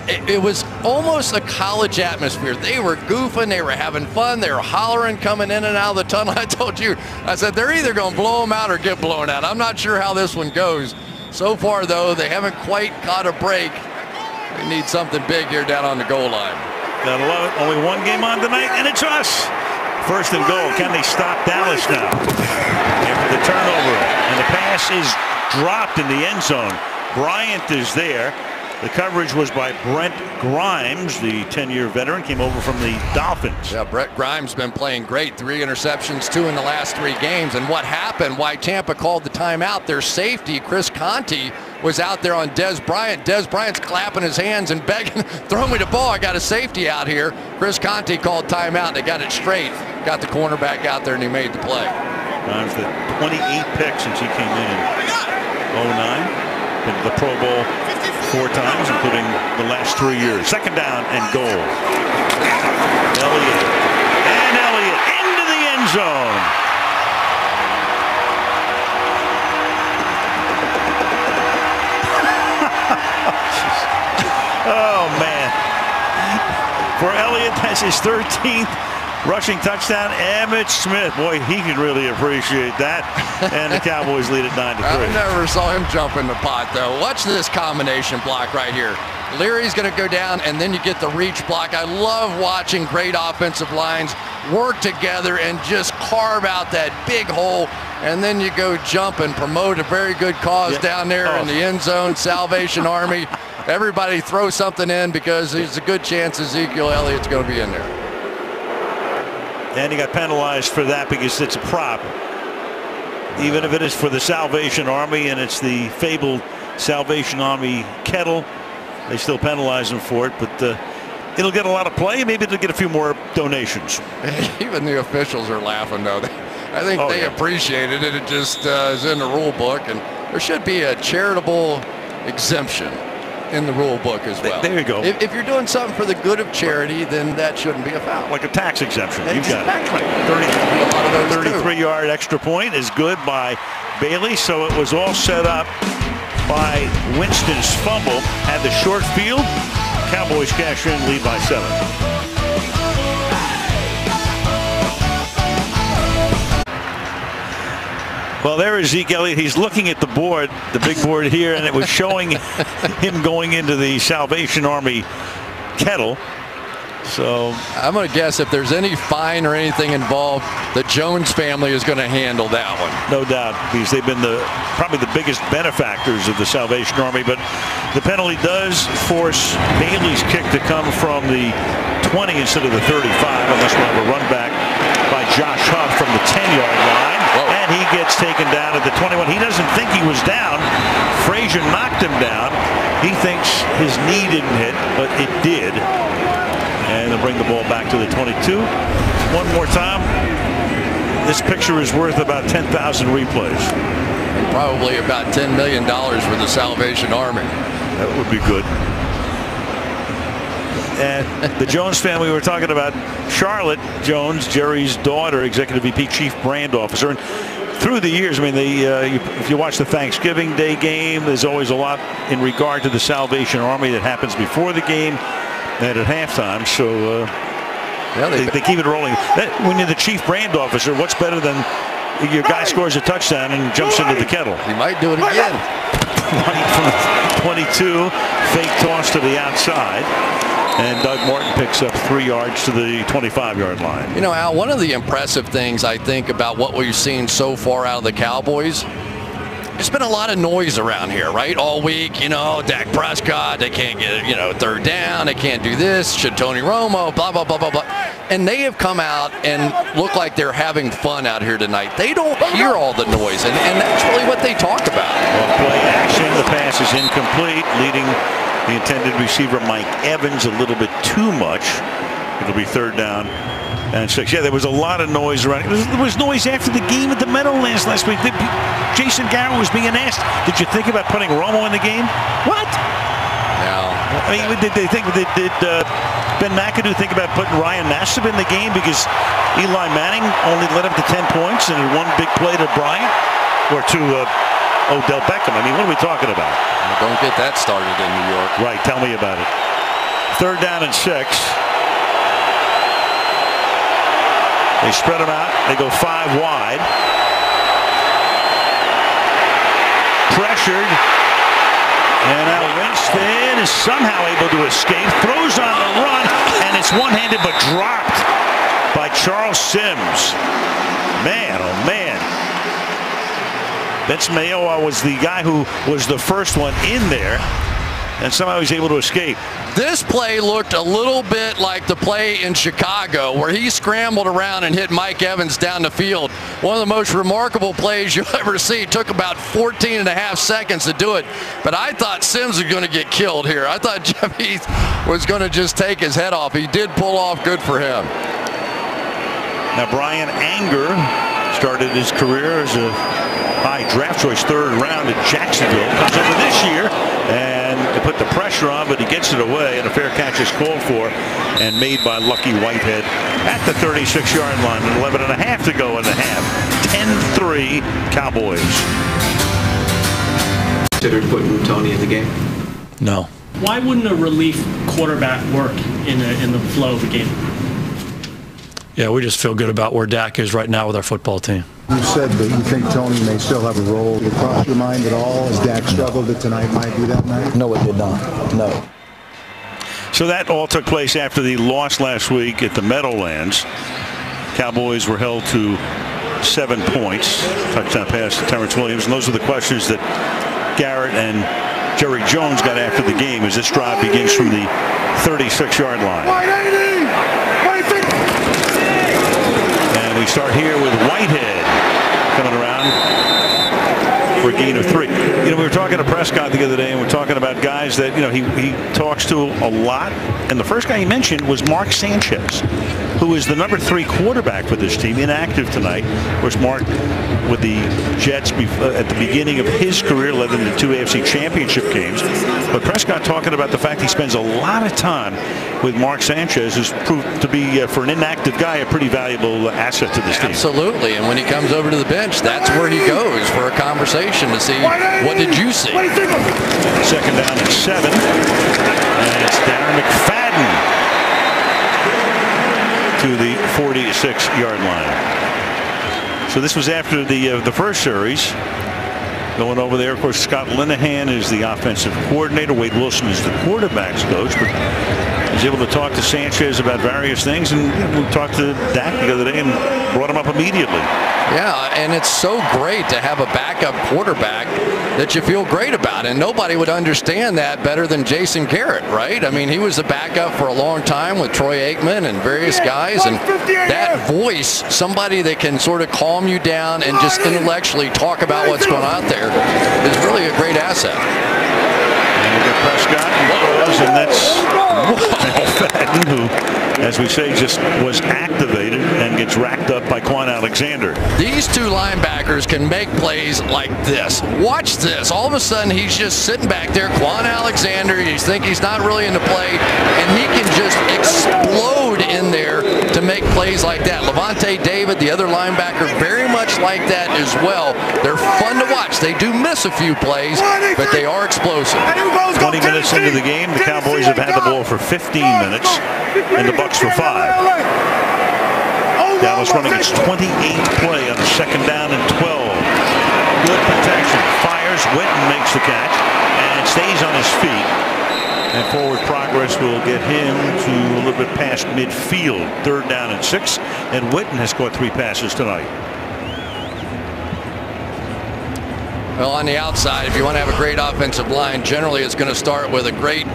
it was almost a college atmosphere. They were goofing, they were having fun, they were hollering coming in and out of the tunnel. I told you, I said, they're either going to blow them out or get blown out. I'm not sure how this one goes. So far, though, they haven't quite caught a break. They need something big here down on the goal line. Gotta love it. Only one game on tonight, and it's us. First and goal. Can they stop Dallas now? After the turnover, and the pass is dropped in the end zone. Bryant is there. The coverage was by Brent Grimes, the 10-year veteran, came over from the Dolphins. Yeah, Brent Grimes been playing great. 3 interceptions, 2 in the last 3 games. And what happened, why Tampa called the timeout, their safety, Chris Conte, was out there on Des Bryant. Des Bryant's clapping his hands and begging, throw me the ball, I got a safety out here. Chris Conte called timeout, they got it straight. Got the cornerback out there and he made the play. Grimes had 28 picks since he came in 2009. Been to the Pro Bowl 4 times, including the last 3 years. Second down and goal. Elliott. And Elliott into the end zone. Oh, man. For Elliott, that's his 13th rushing touchdown. Emmitt Smith, boy, he can really appreciate that. And the Cowboys lead it 9-3. I never saw him jump in the pot, though. Watch this combination block right here. Leary's going to go down, and then you get the reach block. I love watching great offensive lines work together and just carve out that big hole, and then you go jump and promote a very good cause down there in the end zone. Salvation Army. Everybody throw something in because there's a good chance Ezekiel Elliott's going to be in there. And he got penalized for that because it's a prop. Even if it is for the Salvation Army and it's the fabled Salvation Army kettle, they still penalize him for it. But it'll get a lot of play. Maybe it'll get a few more donations. Even the officials are laughing, though. I think they appreciated it. It just is in the rule book. And there should be a charitable exemption in the rule book as well. There you go. If you're doing something for the good of charity, then that shouldn't be a foul. Like a tax exemption. Exactly. You've got it. 33-yard extra point is good by Bailey. So it was all set up by Winston's fumble. Had the short field. Cowboys cash in, lead by 7. Well, there is Zeke Elliott. He's looking at the board, the big board here, and it was showing him going into the Salvation Army kettle. So I'm going to guess if there's any fine or anything involved, the Jones family is going to handle that one. No doubt, because they've been probably the biggest benefactors of the Salvation Army. But the penalty does force Bailey's kick to come from the 20 instead of the 35, unless we have a run back by Josh Huff from the 10-yard line. Whoa. And he gets taken down at the 21. He doesn't think he was down. Frazier knocked him down. He thinks his knee didn't hit, but it did. And they'll bring the ball back to the 22. One more time. This picture is worth about 10,000 replays. And probably about $10 million for the Salvation Army. That would be good. And the Jones family, we were talking about Charlotte Jones, Jerry's daughter, Executive VP, Chief Brand Officer. And through the years, I mean, if you watch the Thanksgiving Day game, there's always a lot in regard to the Salvation Army that happens before the game and at halftime. So they keep it rolling. When you're the Chief Brand Officer, what's better than your guy scores a touchdown and jumps into the kettle? He might do it again. Right from 22, fake toss to the outside. And Doug Martin picks up 3 yards to the 25-yard line. You know, Al, one of the impressive things I think about what we've seen so far out of the Cowboys, there's been a lot of noise around here, right? All week, you know, Dak Prescott, they can't get, third down, they can't do this, should Tony Romo, blah, blah, blah, blah, blah. And they have come out and look like they're having fun out here tonight. They don't hear all the noise, and that's really what they talk about. Well, play action, the pass is incomplete, leading the intended receiver, Mike Evans, a little bit too much. It'll be third down and 6. Yeah, there was a lot of noise around. There was noise after the game at the Meadowlands last week. Jason Garrett was being asked, did you think about putting Romo in the game? What? No. I mean, did Ben McAdoo think about putting Ryan Nassib in the game because Eli Manning only led up to 10 points and one big play to Bryant? or to Odell Beckham. I mean, what are we talking about? Well, don't get that started in New York. Right, tell me about it. 3rd down and 6. They spread them out. They go 5 wide. Pressured. And now Winston is somehow able to escape. Throws on the run, and it's one-handed but dropped by Charles Sims. Man, oh man. Vince Mayowa was the guy who was the first one in there, and somehow he's able to escape. This play looked a little bit like the play in Chicago where he scrambled around and hit Mike Evans down the field. One of the most remarkable plays you'll ever see. It took about 14.5 seconds to do it, but I thought Sims was going to get killed here. I thought Jeff Heath was going to just take his head off. He did pull off. Good for him. Now Brian Anger started his career as a high draft choice 3rd round at Jacksonville. Comes over this year and they put the pressure on, but he gets it away, and a fair catch is called for and made by Lucky Whitehead at the 36-yard line. 11.5 to go in the half. 10-3 Cowboys. Considered putting Tony in the game? No. Why wouldn't a relief quarterback work in the flow of a game? Yeah, we just feel good about where Dak is right now with our football team. You said that you think Tony may still have a role. Did it cross your mind at all as Dak struggled that tonight might be that night? No, it did not. No. So that all took place after the loss last week at the Meadowlands. Cowboys were held to 7 points. Touchdown pass to Terrence Williams. And those are the questions that Garrett and Jerry Jones got after the game as this drive begins from the 36-yard line. And we start here with Whitehead coming around for a gain of 3. You know, we were talking to Prescott the other day, and we're talking about guys that, you know, he talks to a lot. And the first guy he mentioned was Mark Sanchez, who is the number 3 quarterback for this team, inactive tonight. Of course, Mark with the Jets at the beginning of his career led them to 2 AFC championship games. But Prescott talking about the fact he spends a lot of time with Mark Sanchez, who's proved to be, for an inactive guy, a pretty valuable asset to this team. Absolutely, and when he comes over to the bench, that's where he goes for a conversation to see what did you see. 2nd down and 7, and it's Darren McFadden to the 46-yard line. So this was after the first series. Going over there, of course, Scott Linehan is the offensive coordinator. Wade Wilson is the quarterback's coach, but he's able to talk to Sanchez about various things, and we talked to Dak the other day and brought him up immediately. Yeah, and it's so great to have a backup quarterback that you feel great about, and nobody would understand that better than Jason Garrett, right? I mean, he was a backup for a long time with Troy Aikman and various guys, and that voice, somebody that can sort of calm you down and just intellectually talk about what's going on out there, is really a great asset. And we get Prescott, and that's McFadden, who, as we say, just was activated and gets racked up by Quan Alexander. These 2 linebackers can make plays like this. Watch this. All of a sudden, he's just sitting back there. Quan Alexander, you think he's not really into play, and he can just explode in there to make plays like that. Levante David, the other linebacker, very much like that as well. They're fun to watch. They do miss a few plays, but they are explosive. 20 minutes into the game, the Cowboys have had the ball for 15 minutes, and the Bucs for 5. Dallas running its 28th play on the 2nd down and 12. Good protection. Fires. Witten makes the catch and stays on his feet. And forward progress will get him to a little bit past midfield. 3rd down and 6. And Witten has caught 3 passes tonight. Well, on the outside, if you want to have a great offensive line, generally it's going to start with a great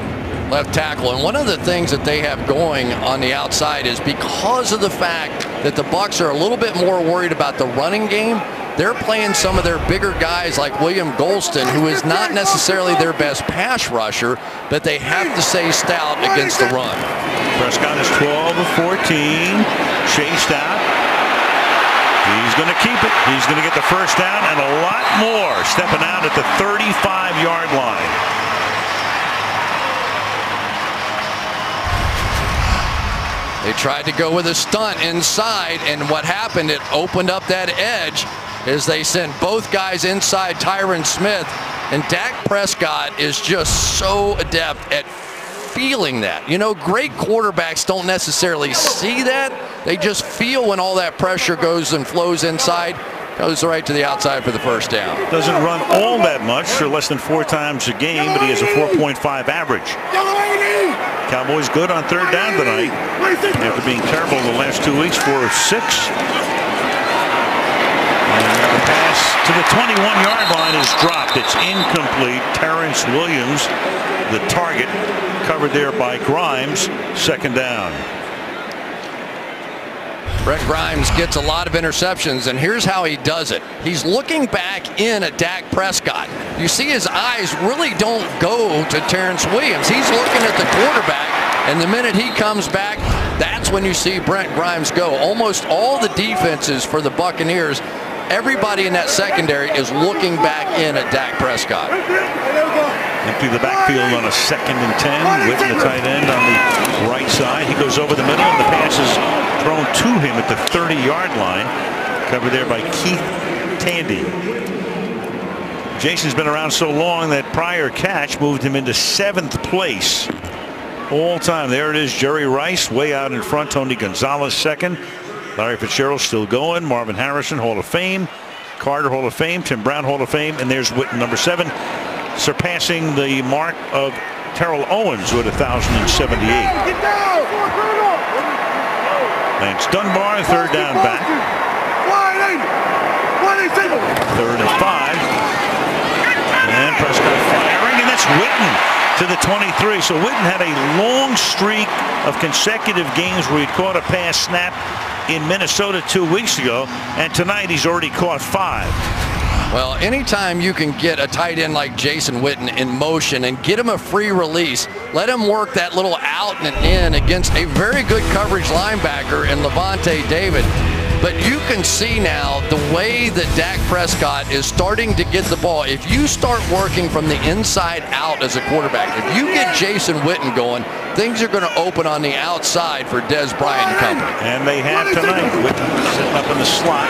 left tackle. And one of the things that they have going on the outside is because of the fact that the Bucs are a little bit more worried about the running game, they're playing some of their bigger guys like William Golston, who is not necessarily their best pass rusher, but they have to stay stout against the run. Prescott is 12 of 14, chased out. He's going to keep it. He's going to get the 1st down and a lot more, stepping out at the 35-yard line. They tried to go with a stunt inside, and what happened, it opened up that edge, as they send both guys inside Tyron Smith. And Dak Prescott is just so adept at feeling that. You know, great quarterbacks don't necessarily see that. They just feel when all that pressure goes and flows inside. Goes right to the outside for the first down. Doesn't run all that much, or less than 4 times a game, but he has a 4.5 average. Cowboys good on third down tonight after being terrible the last 2 weeks, 4 of 6. And the pass to the 21-yard line is dropped. It's incomplete. Terrence Williams, the target, covered there by Grimes. Second down. Brent Grimes gets a lot of interceptions, and here's how he does it. He's looking back in at Dak Prescott. You see his eyes really don't go to Terrence Williams. He's looking at the quarterback, and the minute he comes back, that's when you see Brent Grimes go. Almost all the defenses for the Buccaneers, everybody in that secondary is looking back in at Dak Prescott. Empty the backfield on a 2nd and 10. Witten, the tight end, on the right side. He goes over the middle, and the pass is thrown to him at the 30-yard line. Covered there by Keith Tandy. Jason's been around so long that prior catch moved him into 7th place all time. There it is. Jerry Rice way out in front. Tony Gonzalez second. Larry Fitzgerald still going. Marvin Harrison, Hall of Fame. Carter, Hall of Fame. Tim Brown, Hall of Fame. And there's Witten, number 7, surpassing the mark of Terrell Owens, who had 1,078. Lance Dunbar, third down back. 3rd and 5. And Prescott firing, and that's Witten to the 23. So Witten had a long streak of consecutive games where he caught a pass snap in Minnesota 2 weeks ago, and tonight he's already caught 5. Well, anytime you can get a tight end like Jason Witten in motion and get him a free release, let him work that little out and in against a very good coverage linebacker in Levante David. But you can see now the way that Dak Prescott is starting to get the ball. If you start working from the inside out as a quarterback, if you get Jason Witten going, things are going to open on the outside for Des Bryant and company. And they have tonight. Witten sitting up in the slot.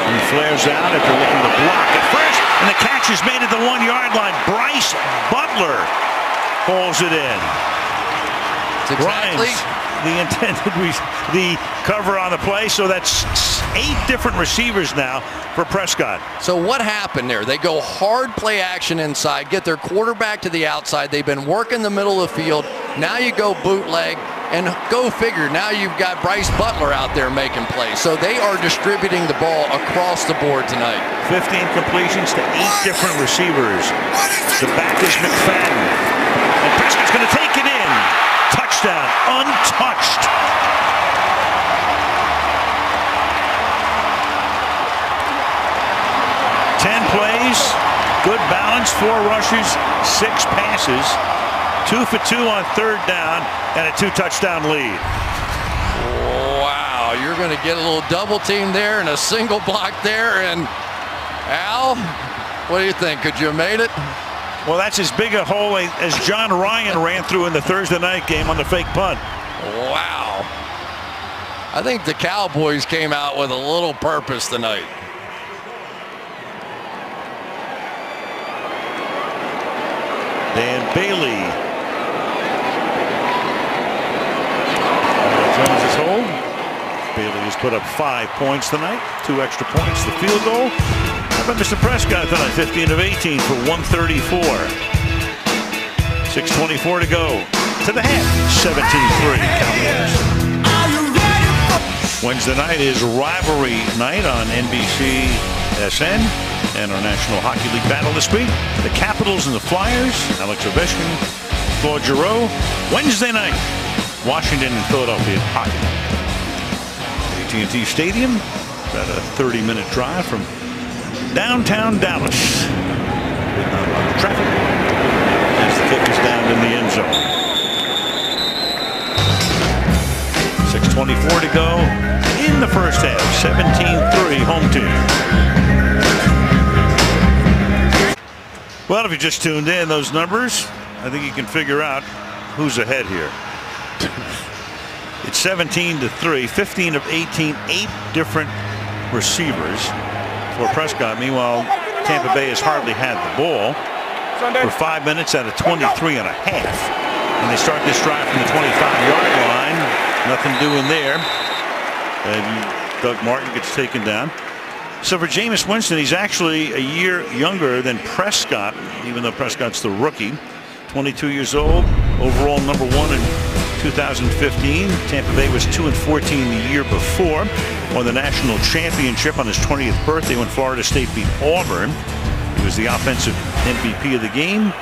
He flares out after looking to block at first, and the catch is made at the 1-yard line. Bryce Butler hauls it in. Exactly the cover on the play, so that's 8 different receivers now for Prescott. So what happened there? They go hard play action inside, get their quarterback to the outside. They've been working the middle of the field. Now you go bootleg, and go figure, now you've got Bryce Butler out there making plays. So they are distributing the ball across the board tonight. 15 completions to 8 different receivers. The back is McFadden, and Prescott's going to take it in. Touchdown, untouched. Plays, good balance, 4 rushes, 6 passes, 2 for 2 on third down, and a 2-touchdown lead. Wow, you're going to get a little double team there and a single block there. And Al, what do you think? Could you have made it? Well, that's as big a hole as John Ryan ran through in the Thursday night game on the fake punt. Wow. I think the Cowboys came out with a little purpose tonight. Dan Bailey. Jones is hold. Bailey has put up 5 points tonight, 2 extra points, the field goal. How about Mr. Prescott tonight? 15 of 18 for 134. 6:24 to go. To the half. 17-3 Cowboys. Wednesday night is rivalry night on NBC SN. And our National Hockey League battle this week, the Capitals and the Flyers. Alex Ovechkin, Claude Giroux. Wednesday night, Washington and Philadelphia hockey. AT&T Stadium, about a 30-minute drive from downtown Dallas. With not a lot of traffic as the kick is down in the end zone. 6:24 to go in the first half. 17-3 home team. Well, if you just tuned in, those numbers, I think you can figure out who's ahead here. It's 17-3, 15 of 18, 8 different receivers. for Prescott. Meanwhile, Tampa Bay has hardly had the ball for 5 minutes out of 23 and a half. And they start this drive from the 25-yard line. Nothing doing there. And Doug Martin gets taken down. So for Jameis Winston, he's actually a year younger than Prescott, even though Prescott's the rookie. 22 years old, overall #1 in 2015. Tampa Bay was 2-14 the year before. Won the national championship on his 20th birthday when Florida State beat Auburn. He was the offensive MVP of the game.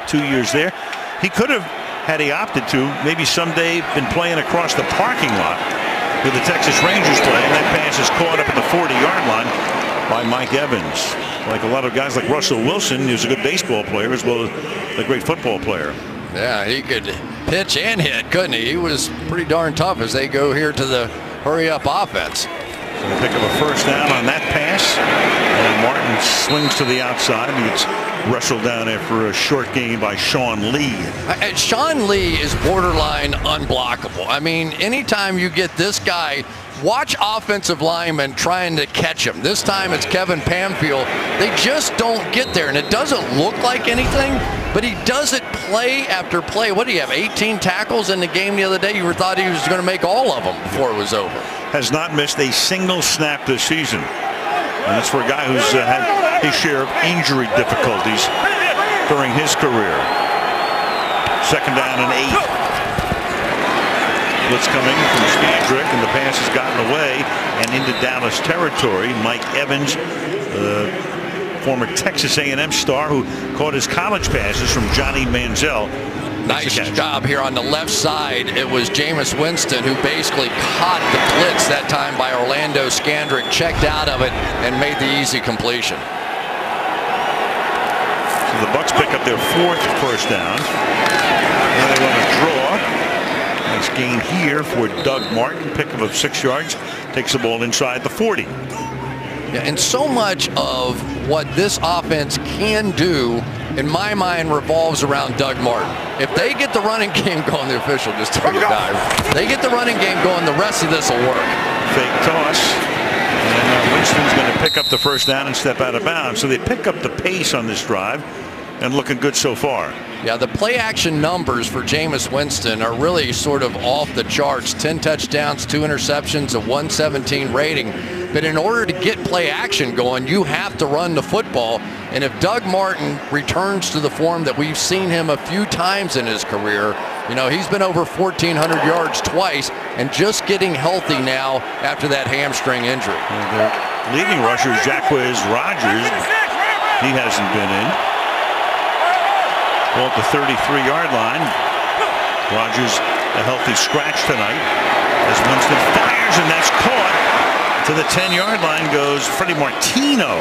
2 years there. He could have, had he opted to, maybe someday been playing across the parking lot with the Texas Rangers play, and that pass is caught up at the 40-yard line by Mike Evans. Like a lot of guys like Russell Wilson, he was a good baseball player as well as a great football player. Yeah, he could pitch and hit, couldn't he? He was pretty darn tough as they go here to the hurry-up offense. So they pick up a first down on that pass, and Martin swings to the outside. He gets wrestled down after a short gain by Sean Lee. Sean Lee is borderline unblockable. I mean, anytime you get this guy, watch offensive linemen trying to catch him. This time it's Kevin Pamfield. They just don't get there, and it doesn't look like anything, but he does it play after play. What do you have, 18 tackles in the game the other day? You thought he was going to make all of them before it was over. Has not missed a single snap this season. And that's for a guy who's had his share of injury difficulties during his career. Second down and 8. Blitz coming from Standrick, and the pass has gotten away and into Dallas territory. Mike Evans, former Texas A&M star who caught his college passes from Johnny Manziel. Nice job here on the left side. It was Jameis Winston who basically caught the blitz that time by Orlando Scandrick, checked out of it, and made the easy completion. So the Bucs pick up their 4th first down. Now they run a draw. Nice gain here for Doug Martin. Pickup of 6 yards. Takes the ball inside the 40. Yeah, and so much of what this offense can do, in my mind, revolves around Doug Martin. If they get the running game going, the official just took a dive. They get the running game going, the rest of this will work. Fake toss. And Winston's going to pick up the first down and step out of bounds. So they pick up the pace on this drive and looking good so far. Yeah, the play action numbers for Jameis Winston are really sort of off the charts. 10 touchdowns, 2 interceptions, a 117 rating. But in order to get play action going, you have to run the football. And if Doug Martin returns to the form that we've seen him a few times in his career, you know, he's been over 1,400 yards twice and just getting healthy now after that hamstring injury. The leading rusher is Jacquizz Rodgers. He hasn't been in. Ball at the 33-yard line. Rodgers a healthy scratch tonight as Winston fires, and that's caught. To the 10-yard line goes Freddie Martino.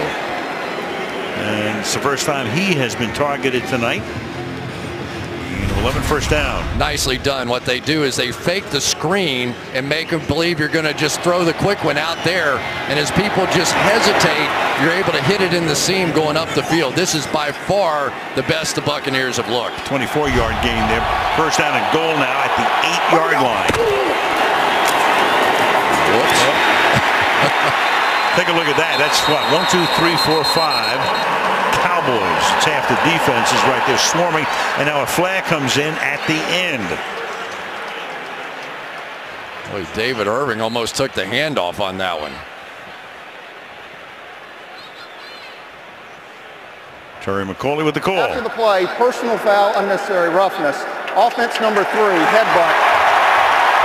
And it's the first time he has been targeted tonight. 11 first down. Nicely done. What they do is they fake the screen and make them believe you're going to just throw the quick one out there. And as people just hesitate, you're able to hit it in the seam going up the field. This is by far the best the Buccaneers have looked. 24-yard gain there. First down and goal now at the 8-yard line. Whoops. Take a look at that. That's what, 1, 2, 3, 4, 5. Cowboys. It's half the defense is right there swarming, and now a flag comes in at the end. Boy, David Irving almost took the handoff on that one. Terry McCauley with the call. After the play, personal foul, unnecessary roughness. Offense number 3, headbutt.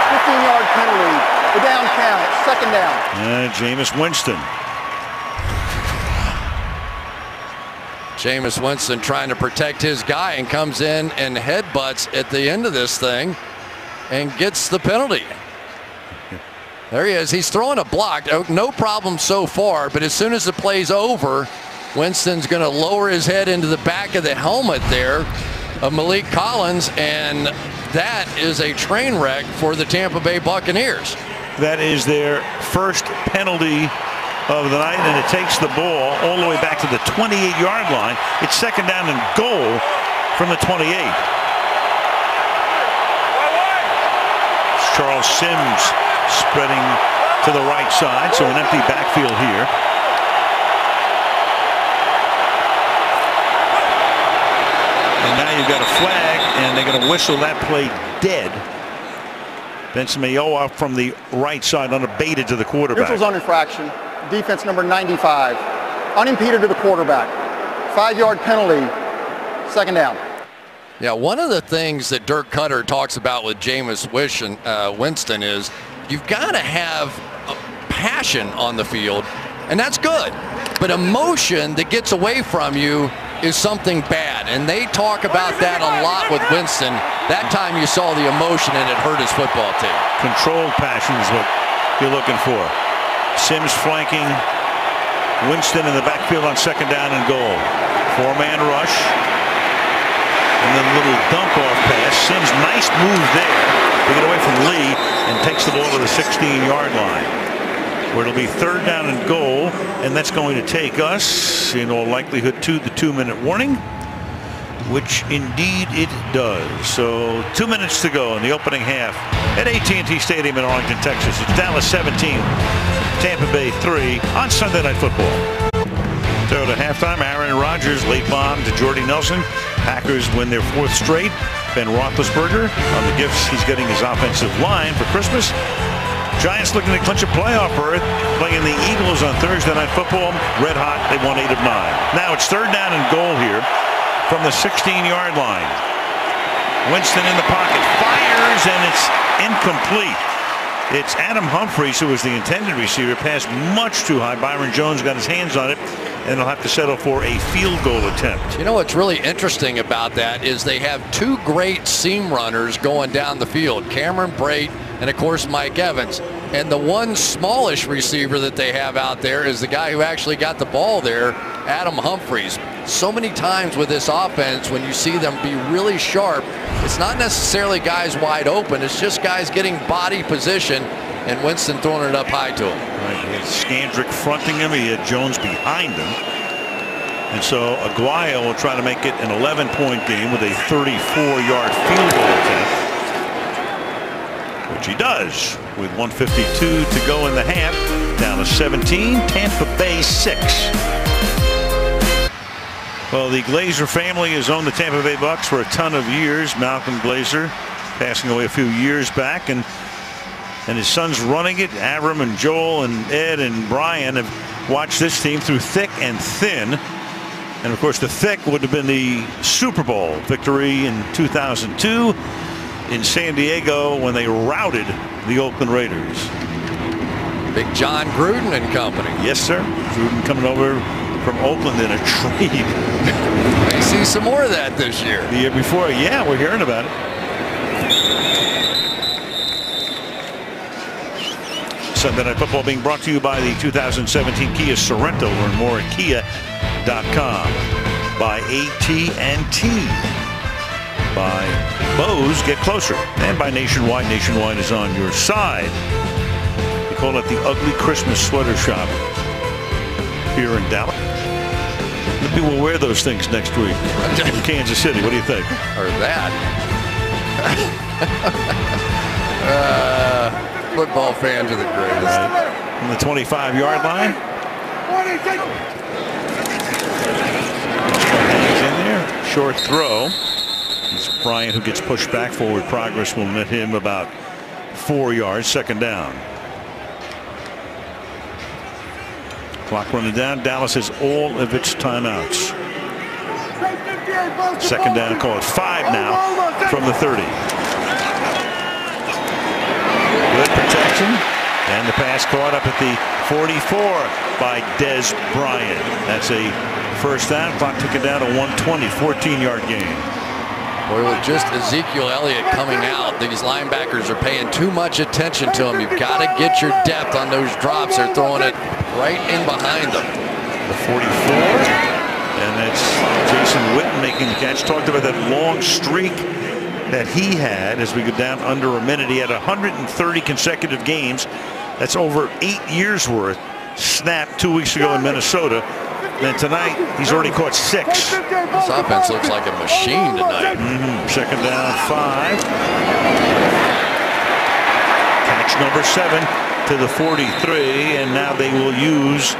15-yard penalty. The down count, second down. Jameis Winston. Jameis Winston trying to protect his guy and comes in and headbutts at the end of this thing and gets the penalty. There he is. He's throwing a block. No problem so far, but as soon as the play's over, Winston's going to lower his head into the back of the helmet there of Malik Collins, and that is a train wreck for the Tampa Bay Buccaneers. That is their first penalty of the night, and it takes the ball all the way back to the 28-yard line. It's second down and goal from the 28. It's Charles Sims spreading to the right side, so an empty backfield here. And now you've got a flag, and they're going to whistle that play dead. Benson Mayowa from the right side unabated to the quarterback. Neutral zone infraction. Defense number 95. Unimpeded to the quarterback. 5-yard penalty. Second down. Yeah, one of the things that Dirk Cutter talks about with Jameis Winston is you've got to have a passion on the field, and that's good. But emotion that gets away from you is something bad, and they talk about that a lot with Winston. That time you saw the emotion, and it hurt his football team. Controlled passion is what you're looking for. Sims flanking Winston in the backfield on second down and goal. 4-man rush. And then a little dump off pass. Sims, nice move there to get away from Lee and takes the ball to the 16-yard line, where it'll be third down and goal, and that's going to take us in all likelihood to the 2-minute warning, which indeed it does. So 2 minutes to go in the opening half at AT&T Stadium in Arlington, Texas. It's Dallas 17, Tampa Bay 3 on Sunday Night Football. So to halftime, Aaron Rodgers late bomb to Jordy Nelson. Packers win their 4th straight. Ben Roethlisberger on the gifts he's getting his offensive line for Christmas. Giants looking to clinch a playoff berth, playing the Eagles on Thursday Night Football. Red hot, they won 8 of 9. Now it's third down and goal here from the 16-yard line. Winston in the pocket, fires, and it's incomplete. It's Adam Humphries who was the intended receiver. Passed much too high. Byron Jones got his hands on it, and they'll have to settle for a field goal attempt. You know what's really interesting about that is they have 2 great seam runners going down the field. Cameron Brate and, of course, Mike Evans. And the one smallish receiver that they have out there is the guy who actually got the ball there, Adam Humphries. So many times with this offense, when you see them be really sharp, it's not necessarily guys wide open. It's just guys getting body position, and Winston throwing it up high to him. Right, he had Skandrick fronting him. He had Jones behind him. And so Aguayo will try to make it an 11-point game with a 34-yard field goal attempt, which he does with 1:52 to go in the half. Down to 17, Tampa Bay 6. Well, the Glazer family has owned the Tampa Bay Bucks for a ton of years. Malcolm Glazer passing away a few years back, and his sons running it. Avram and Joel and Ed and Brian have watched this team through thick and thin. And of course, the thick would have been the Super Bowl victory in 2002 in San Diego when they routed the Oakland Raiders. Big John Gruden and company. Yes, sir. Gruden coming over from Oakland in a trade. I see some more of that this year. The year before, yeah, we're hearing about it. Sunday Night Football being brought to you by the 2017 Kia Sorento. Learn more at kia.com. By AT&T. By Bose, get closer. And by Nationwide. Nationwide is on your side. They call it the Ugly Christmas Sweater Shop here in Dallas. The people will wear those things next week in Kansas City. What do you think? Or that. Football fans are the greatest. Right. On the 25-yard line. He's in there. Short throw. It's Bryant who gets pushed back. Forward progress will net him about 4 yards. Second down. Clock running down. Dallas has all of its timeouts. Second down, call it 5 now from the 30. Good protection. And the pass caught up at the 44 by Dez Bryant. That's a first down. Clock ticking down to 120. 14-yard gain. Boy, with just Ezekiel Elliott coming out, these linebackers are paying too much attention to him. You've got to get your depth on those drops. They're throwing it right in behind them. The 44. And that's Jason Witten making the catch. Talked about that long streak that he had as we go down under a minute. He had 130 consecutive games. That's over 8 years worth. Snapped 2 weeks ago in Minnesota. Then tonight, he's already caught 6. This offense looks like a machine tonight. Second down, 5. Catch number 7 to the 43, and now they will use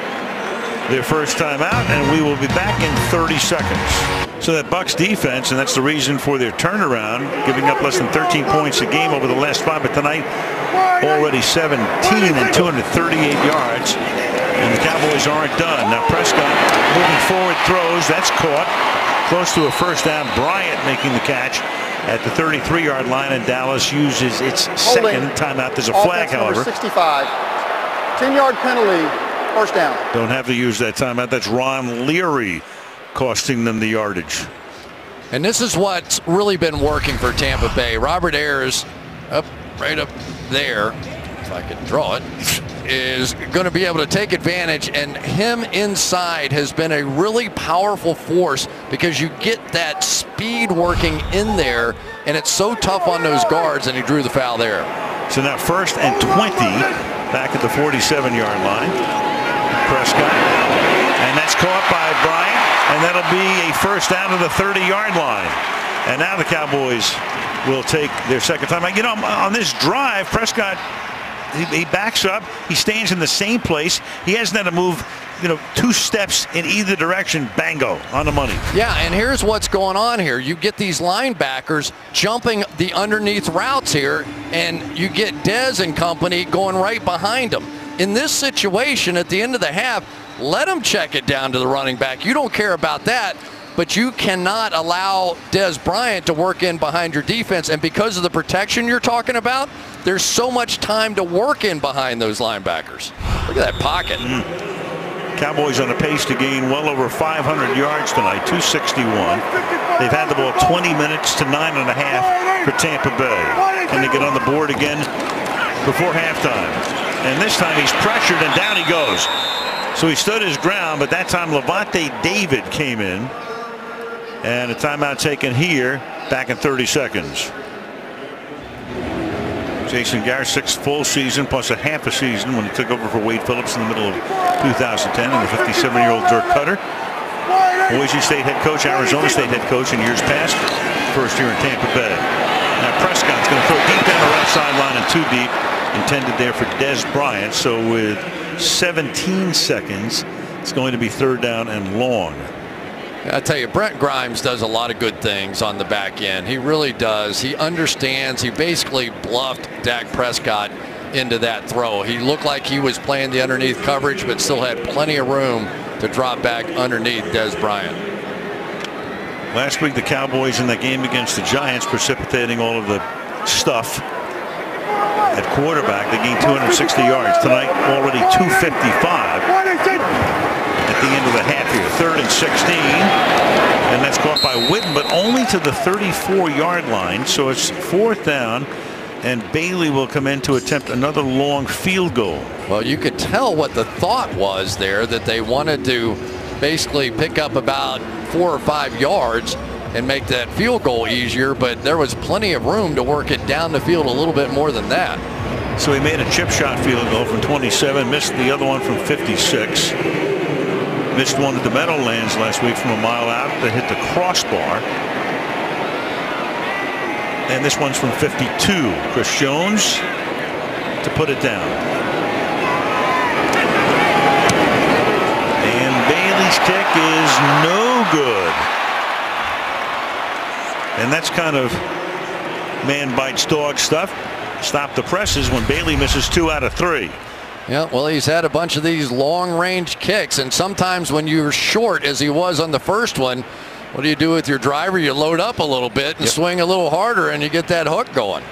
their first timeout, and we will be back in 30 seconds. So that Bucs defense, and that's the reason for their turnaround, giving up less than 13 points a game over the last 5, but tonight already 17 and 238 yards. And the Cowboys aren't done. Now Prescott moving forward, throws. That's caught. Close to a first down. Bryant making the catch at the 33-yard line, and Dallas uses its second timeout. There's a flag, however. 65. 10-yard penalty. First down. Don't have to use that timeout. That's Ron Leary costing them the yardage. And this is what's really been working for Tampa Bay. Robert Ayers, right up there, if I can draw it, is going to be able to take advantage, and him inside has been a really powerful force because you get that speed working in there, and it's so tough on those guards, and he drew the foul there. So now 1st and 20 back at the 47-yard line. Prescott, and that's caught by Bryant, and that'll be a first down to the 30-yard line. And now the Cowboys will take their second time. You know, on this drive, Prescott, he backs up. He stands in the same place. He hasn't had to move, 2 steps in either direction. Bango, on the money. Yeah, and here's what's going on here. You get these linebackers jumping the underneath routes here, and you get Dez and company going right behind them. In this situation, at the end of the half, let them check it down to the running back. You don't care about that, but you cannot allow Dez Bryant to work in behind your defense. And because of the protection you're talking about, there's so much time to work in behind those linebackers. Look at that pocket. Cowboys on a pace to gain well over 500 yards tonight, 261. They've had the ball 20 minutes to 9.5 for Tampa Bay. Can they get on the board again before halftime? And this time he's pressured, and down he goes. So he stood his ground, but that time Levante David came in. And a timeout taken here, back in 30 seconds. Jason Garrett, 6th full season plus a half a season when he took over for Wade Phillips in the middle of 2010, and the 57-year-old Dirk Cutter, Boise State head coach, Arizona State head coach in years past, first year in Tampa Bay. Now Prescott's going to throw deep down the right sideline and 2 deep, intended there for Dez Bryant. So with 17 seconds, it's going to be 3rd down and long. I tell you, Brent Grimes does a lot of good things on the back end. He really does. He understands. He basically bluffed Dak Prescott into that throw. He looked like he was playing the underneath coverage, but still had plenty of room to drop back underneath Dez Bryant. Last week, the Cowboys in that game against the Giants, precipitating all of the stuff at quarterback, they gained 260 yards. Tonight, already 255. At the end of the half here, 3rd and 16, and that's caught by Witten, but only to the 34-yard line. So it's 4th down, and Bailey will come in to attempt another long field goal. Well, you could tell what the thought was there, that they wanted to basically pick up about 4 or 5 yards and make that field goal easier, but there was plenty of room to work it down the field a little bit more than that. So he made a chip shot field goal from 27, missed the other one from 56. Missed one at the Meadowlands last week from a mile out that hit the crossbar. And this one's from 52. Chris Jones to put it down. And Bailey's kick is no good. And that's kind of man bites dog stuff. Stop the presses when Bailey misses 2 out of 3. Yeah, well, he's had a bunch of these long-range kicks, and sometimes when you're short, as he was on the first one, what do you do with your driver? You load up a little bit and swing a little harder, and you get that hook going.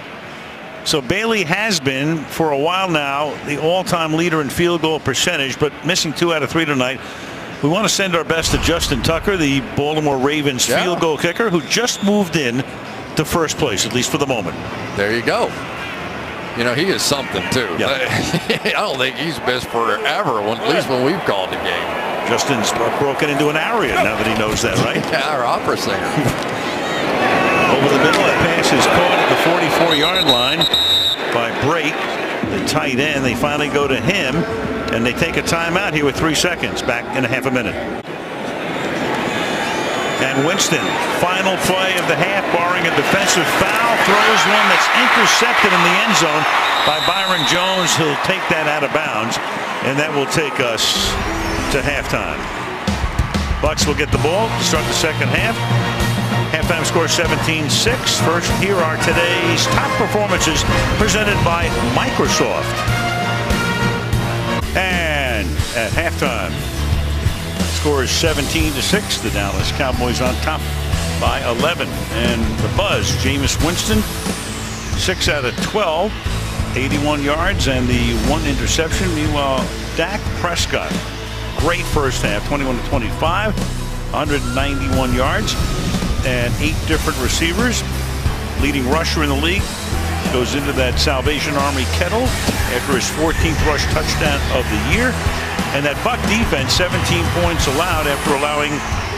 So Bailey has been, for a while now, the all-time leader in field goal percentage, but missing 2 out of 3 tonight. We want to send our best to Justin Tucker, the Baltimore Ravens field goal kicker, who just moved in to first place, at least for the moment. There you go. You know, he is something, too. Yep. I don't think he's missed forever, at least when we've called the game. Justin's broken into an aria now that he knows that, right? Yeah, our opera singer. Over the middle, that pass is caught at the 44-yard line by Brake, the tight end. They finally go to him, and they take a timeout here with 3 seconds, back in a half a minute. And Winston, final play of the half, barring a defensive foul, throws one that's intercepted in the end zone by Byron Jones. He'll take that out of bounds, and that will take us to halftime. Bucks will get the ball to start the second half. Halftime score 17-6. First, here are today's top performances presented by Microsoft. And at halftime, score is 17-6. The Dallas Cowboys on top by 11. And the buzz, Jameis Winston, 6 out of 12, 81 yards and the 1 interception. Meanwhile, Dak Prescott, great first half, 21-25, 191 yards and 8 different receivers. Leading rusher in the league, goes into that Salvation Army kettle after his 14th rush touchdown of the year. And that Buck defense, 17 points allowed after allowing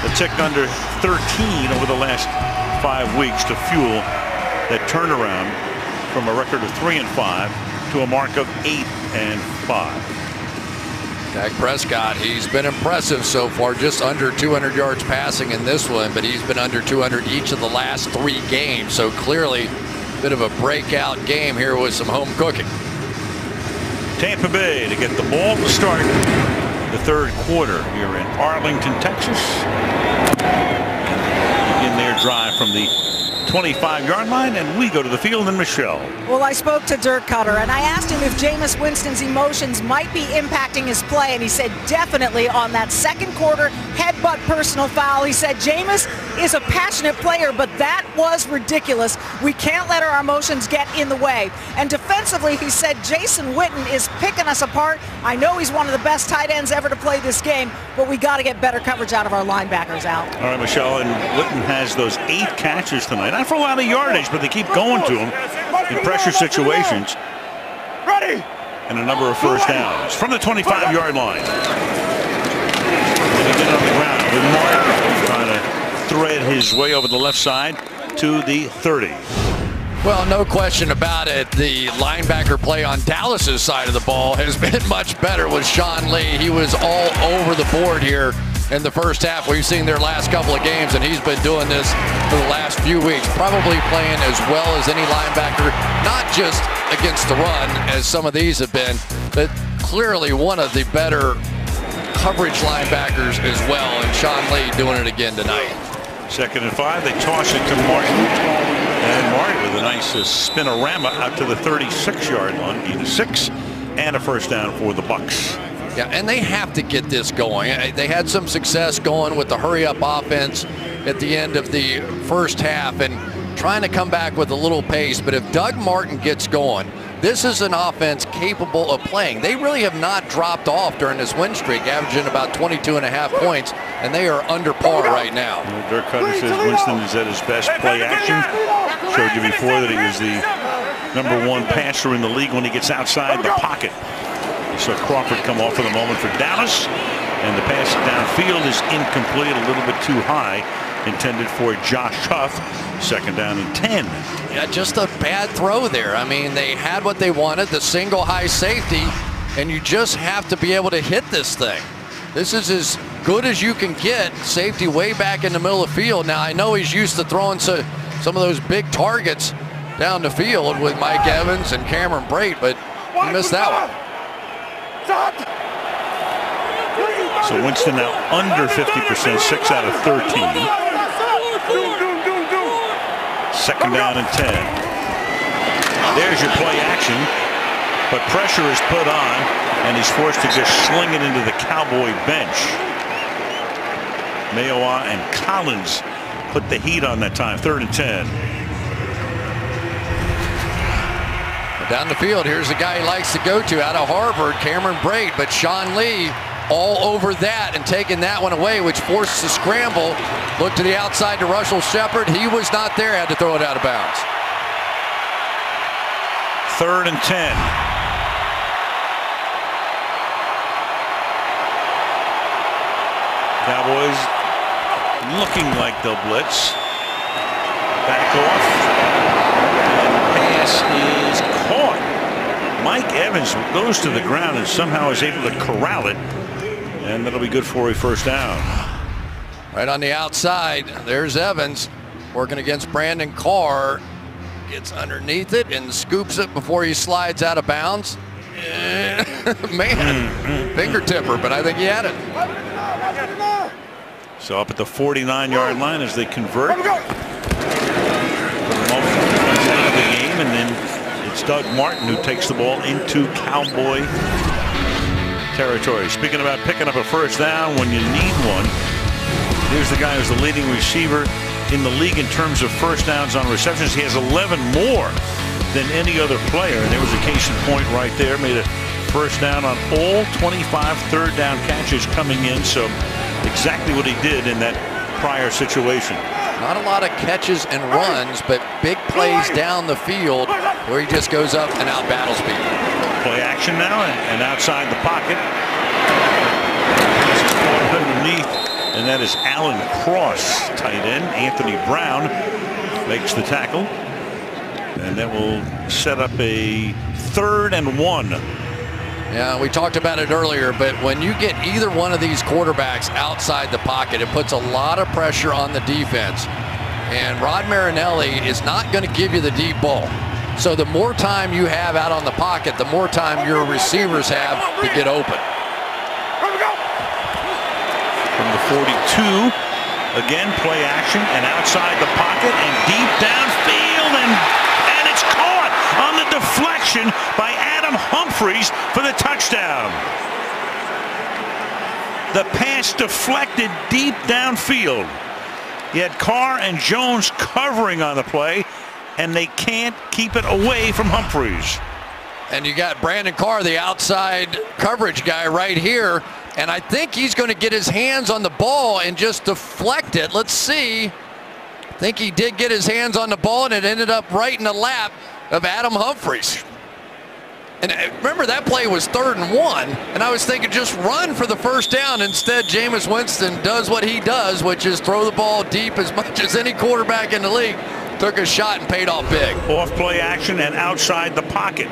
a tick under 13 over the last 5 weeks to fuel that turnaround from a record of 3-5 to a mark of 8-5. Dak Prescott, he's been impressive so far, just under 200 yards passing in this one, but he's been under 200 each of the last 3 games. So clearly a bit of a breakout game here with some home cooking. Tampa Bay to get the ball to start the third quarter here in Arlington, Texas. Begin their drive from the 25-yard line, and we go to the field and Michelle. Well, I spoke to Dirk Cutter and I asked him if Jameis Winston's emotions might be impacting his play, and he said definitely on that second quarter headbutt personal foul. He said Jameis is a passionate player, but that was ridiculous. We can't let our emotions get in the way. And defensively, he said Jason Witten is picking us apart. I know he's one of the best tight ends ever to play this game, but we got to get better coverage out of our linebackers out. All right, Michelle, and Witten has those 8 catches tonight. Not for a lot of yardage, but they keep going to him in pressure situations. Ready. And a number of first downs from the 25-yard line. And he did on the ground with Martin trying to thread his way over the left side to the 30. Well, no question about it. The linebacker play on Dallas's side of the ball has been much better with Sean Lee. He was all over the board here in the first half. We've seen their last couple of games, and he's been doing this for the last few weeks, probably playing as well as any linebacker, not just against the run, as some of these have been, but clearly one of the better coverage linebackers as well, and Sean Lee doing it again tonight. 2nd and 5, they toss it to Martin, and Martin with a nice spinorama out to the 36-yard line, gain of 6, and a first down for the Bucks. Yeah, and they have to get this going. They had some success going with the hurry-up offense at the end of the first half and trying to come back with a little pace. But if Doug Martin gets going, this is an offense capable of playing. They really have not dropped off during this win streak, averaging about 22.5 points, and they are under par right now. Dirk Cutter says Winston is at his best play action. Showed you before that he was the #1 passer in the league when he gets outside the pocket. So Crawford come off for the moment for Dallas, and the pass downfield is incomplete, a little bit too high, intended for Josh Huff. 2nd down and 10. Yeah, just a bad throw there. I mean, they had what they wanted, the single high safety, and you just have to be able to hit this thing. This is as good as you can get, safety way back in the middle of the field. Now, I know he's used to throwing some of those big targets down the field with Mike Evans and Cameron Brate, but he missed that one. So Winston now under 50%, 6 out of 13. 2nd down and 10. There's your play action, but pressure is put on, and he's forced to just sling it into the Cowboy bench. Mayowa and Collins put the heat on that time. 3rd and 10. Down the field, here's the guy he likes to go to out of Harvard, Cameron Brate, but Sean Lee all over that and taking that one away, which forced the scramble. Look to the outside to Russell Shepard. He was not there, had to throw it out of bounds. 3rd and 10. Cowboys looking like they'll blitz. Back off. And the pass is caught. Mike Evans goes to the ground and somehow is able to corral it. And that'll be good for a first down. Right on the outside, there's Evans working against Brandon Carr. Gets underneath it and scoops it before he slides out of bounds. Man, finger tipper, but I think he had it. So up at the 49-yard line as they convert. Out of the game, and then it's Doug Martin who takes the ball into Cowboy territory. Speaking about picking up a first down when you need one, here's the guy who's the leading receiver in the league in terms of first downs on receptions. He has 11 more than any other player, and there was a case in point right there. Made a first down on all 25 third down catches coming in, so exactly what he did in that prior situation. Not a lot of catches and runs, but big plays down the field where he just goes up and out battles people. Play action now and outside the pocket. Underneath, and that is Alan Cross, tight end. Anthony Brown makes the tackle, and that will set up a 3rd and 1. Yeah, we talked about it earlier, but when you get either one of these quarterbacks outside the pocket, it puts a lot of pressure on the defense. And Rod Marinelli is not going to give you the deep ball. So the more time you have out on the pocket, the more time your receivers have to get open. From the 42, again, play action and outside the pocket and deep downfield, and it's caught on the deflection by Adam Humphries for the touchdown. The pass deflected deep downfield. You had Carr and Jones covering on the play, and they can't keep it away from Humphries. And you got Brandon Carr, the outside coverage guy right here, and I think he's going to get his hands on the ball and just deflect it. Let's see. I think he did get his hands on the ball, and it ended up right in the lap of Adam Humphries. And remember, that play was 3rd and 1, and I was thinking just run for the first down. Instead, Jameis Winston does what he does, which is throw the ball deep as much as any quarterback in the league. Took a shot and paid off big. Off play action and outside the pocket.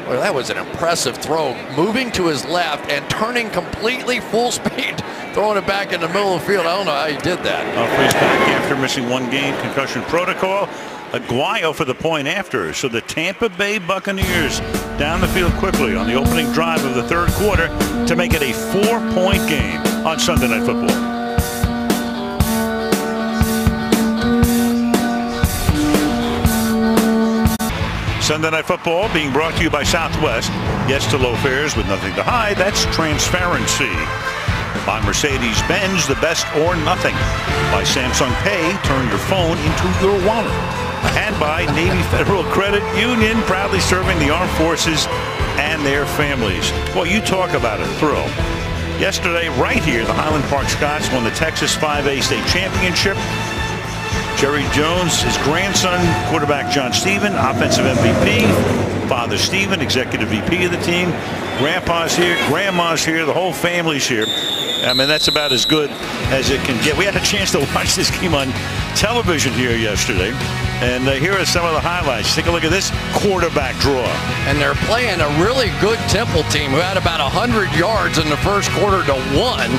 Well, that was an impressive throw. Moving to his left and turning completely full speed, throwing it back in the middle of the field. I don't know how he did that. Humphries back after missing 1 game, concussion protocol. Aguayo for the point after. So the Tampa Bay Buccaneers down the field quickly on the opening drive of the 3rd quarter to make it a 4-point game on Sunday Night Football. Sunday Night Football being brought to you by Southwest. Yes to low fares with nothing to hide. That's transparency. By Mercedes-Benz, the best or nothing. By Samsung Pay, turn your phone into your wallet. And by Navy Federal Credit Union, proudly serving the armed forces and their families. Well, you talk about a thrill. Yesterday, right here, the Highland Park Scots won the Texas 5A state championship. Jerry Jones, his grandson, quarterback John Stephen, offensive MVP. Father Stephen, executive VP of the team. Grandpa's here, grandma's here, the whole family's here. I mean, that's about as good as it can get. We had a chance to watch this game on television here yesterday. And here are some of the highlights. Take a look at this quarterback draw. And they're playing a really good Temple team who had about 100 yards in the first quarter to 1.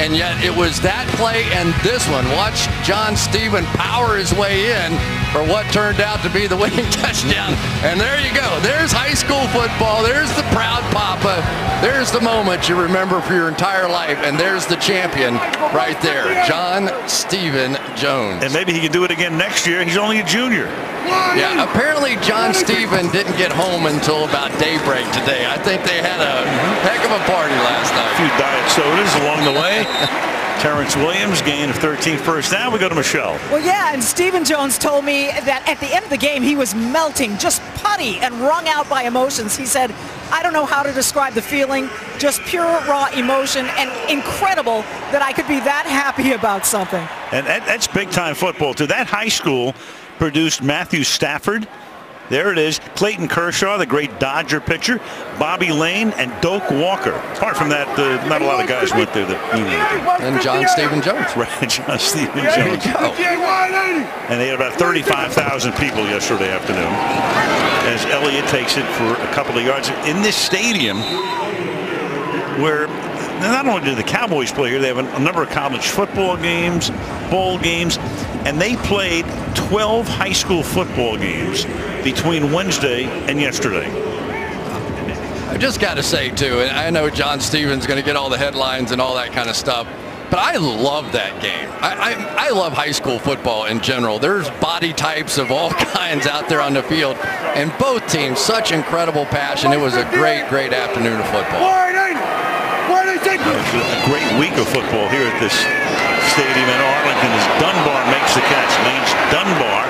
And yet it was that play and this one. Watch John Stephen power his way in for what turned out to be the winning touchdown. And there you go. There's high school football. There's the proud papa. There's the moment you remember for your entire life. And there's the champion right there, John Stephen Jones. And maybe he can do it again next year. He's only a junior. Yeah, apparently John Stephen didn't get home until about daybreak today. I think they had a heck of a party last night. A few diet sodas along the way. Terrence Williams, gain of 13 first down. We go to Michelle. Well, yeah, and Stephen Jones told me that at the end of the game, he was melting, just putty and wrung out by emotions. He said, I don't know how to describe the feeling, just pure raw emotion, and incredible that I could be that happy about something. And that's big-time football, too. That high school produced Matthew Stafford. There it is. Clayton Kershaw, the great Dodger pitcher. Bobby Lane and Doak Walker. Apart from that, not a lot of guys went there that knew anything. And John Stephen Jones. Right, John Stephen Jones. And they had about 35,000 people yesterday afternoon as Elliott takes it for a couple of yards. In this stadium where not only do the Cowboys play here, they have a number of college football games, bowl games, and they played 12 high school football games between Wednesday and yesterday. I just got to say, too, and I know John Stephen's going to get all the headlines and all that kind of stuff, But I love that game. I love high school football in general. There's body types of all kinds out there on the field. And both teams, such incredible passion. It was a great, great afternoon of football. A great week of football here at this stadium in Arlington as Dunbar makes the catch. Lance Dunbar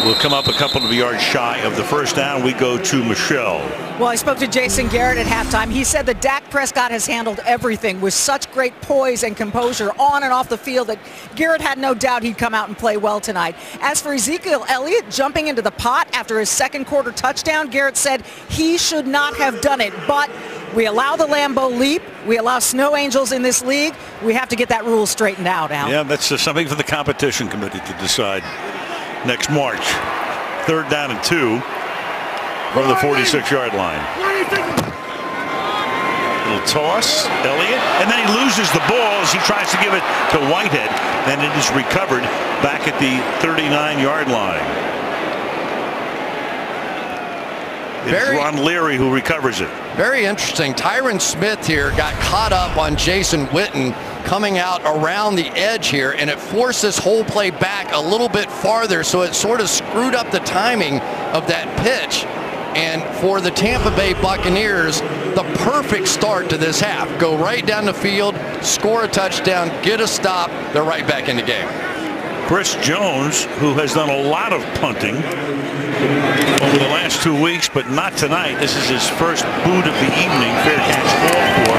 will come up a couple of yards shy of the first down. We go to Michelle. Well, I spoke to Jason Garrett at halftime. He said that Dak Prescott has handled everything with such great poise and composure on and off the field that Garrett had no doubt he'd come out and play well tonight. As for Ezekiel Elliott jumping into the pot after his second quarter touchdown, Garrett said he should not have done it, but we allow the Lambeau leap. We allow snow angels in this league. We have to get that rule straightened out, Al. Yeah, that's something for the competition committee to decide next March. 3rd down and 2 from the 46-yard line. Little toss, Elliott, and then he loses the ball as he tries to give it to Whitehead. Then it is recovered back at the 39-yard line. It's Ron Leary who recovers it. Very interesting. Tyron Smith here got caught up on Jason Witten coming out around the edge here, and it forced this whole play back a little bit farther, so it sort of screwed up the timing of that pitch. And for the Tampa Bay Buccaneers, the perfect start to this half. Go right down the field, score a touchdown, get a stop, they're right back in the game. Chris Jones, who has done a lot of punting over the last 2 weeks, but not tonight. This is his first boot of the evening. Fair catch called for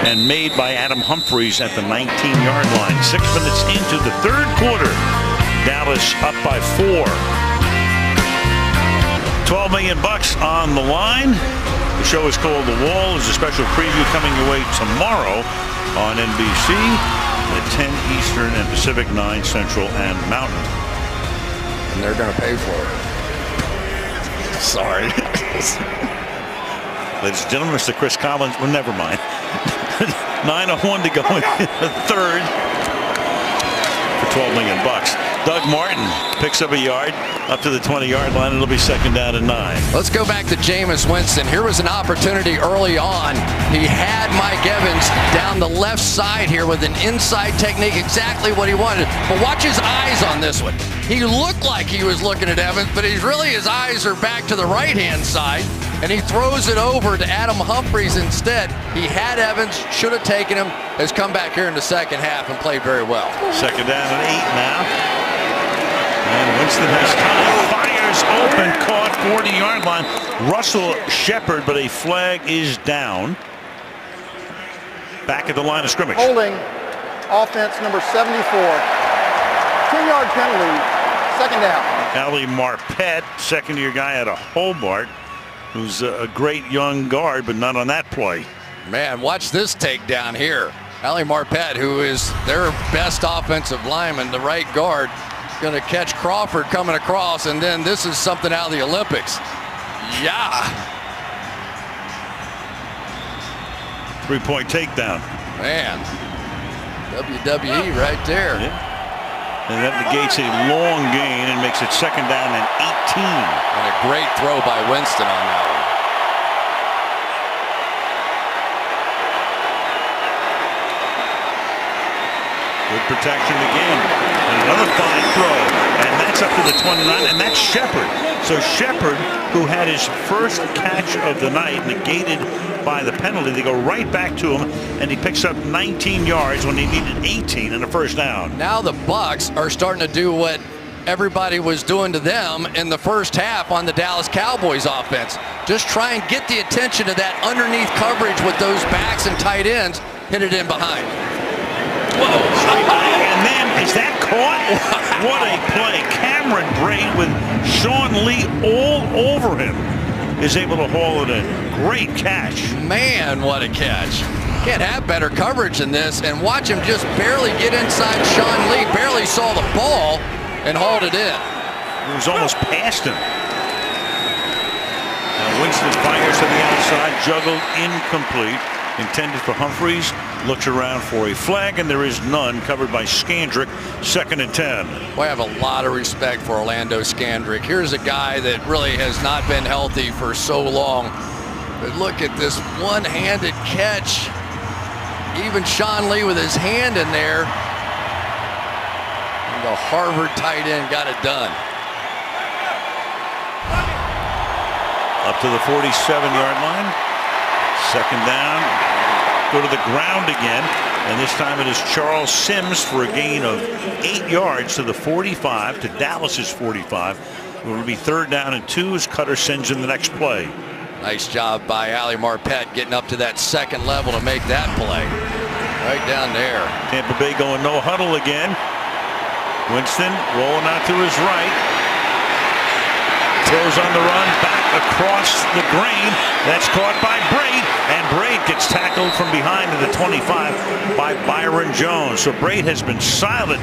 and made by Adam Humphries at the 19-yard line. 6 minutes into the 3rd quarter. Dallas up by 4. $12 million on the line. The show is called The Wall. There's a special preview coming your way tomorrow on NBC at 10 Eastern and Pacific, 9 Central and Mountain. And they're going to pay for it. Sorry. Ladies and gentlemen, Mr. Chris Collins. Well, never mind. 9:01 to go in the 3rd for $12 million. Doug Martin picks up a yard up to the 20-yard line. It'll be 2nd down and 9. Let's go back to Jameis Winston. Here was an opportunity early on. He had Mike Evans down the left side here with an inside technique, exactly what he wanted. But watch his eyes on this one. He looked like he was looking at Evans, but his eyes are back to the right-hand side, and he throws it over to Adam Humphries instead. He had Evans, should have taken him, has come back here in the second half and played very well. 2nd down and 8 now. And Winston has time, fires open, caught 40-yard line. Russell Shepard, but a flag is down. Back at the line of scrimmage. Holding offense number 74. 10-yard penalty, 2nd down. Ali Marpet, second-year guy out of Hobart, who's a great young guard, but not on that play. Man, watch this takedown here. Ali Marpet, who is their best offensive lineman, the right guard, going to catch Crawford coming across, and then this is something out of the Olympics. Yeah. 3-point takedown. Man, WWE right there. Yeah. And that negates a long gain and makes it 2nd down and 18. And a great throw by Winston on that one. Good protection again. And another fine throw. And that's up to the 29. And that's Shepard. So Shepard, who had his first catch of the night negated by the penalty, they go right back to him, and he picks up 19 yards when he needed 18 in the 1st down. Now the Bucs are starting to do what everybody was doing to them in the first half on the Dallas Cowboys offense. Just try and get the attention of that underneath coverage with those backs and tight ends. Hit it in behind. Whoa. And then, is that caught? What a play. Cameron Braid with Sean Lee all over him is able to haul it in. Great catch. Man, what a catch. Can't have better coverage than this. And watch him just barely get inside Sean Lee. Barely saw the ball and hauled it in. It was almost past him. Now Winston fires to the outside. Juggled, incomplete. Intended for Humphries. Looks around for a flag, and there is none. Covered by Scandrick. 2nd and 10. Well, I have a lot of respect for Orlando Scandrick. Here's a guy that really has not been healthy for so long. But look at this one-handed catch. Even Sean Lee with his hand in there. And the Harvard tight end got it done. Up to the 47-yard line. Second down. Go to the ground again. And this time it is Charles Sims for a gain of 8 yards to the 45, to Dallas's 45. It will be third down and 2 as Cutter sends in the next play. Nice job by Ali Marpet getting up to that second level to make that play. Right down there. Tampa Bay going no huddle again. Winston rolling out to his right. Throws on the run back across the grain. That's caught by Braid. And Braid gets tackled from behind to the 25 by Byron Jones. So Braid has been silent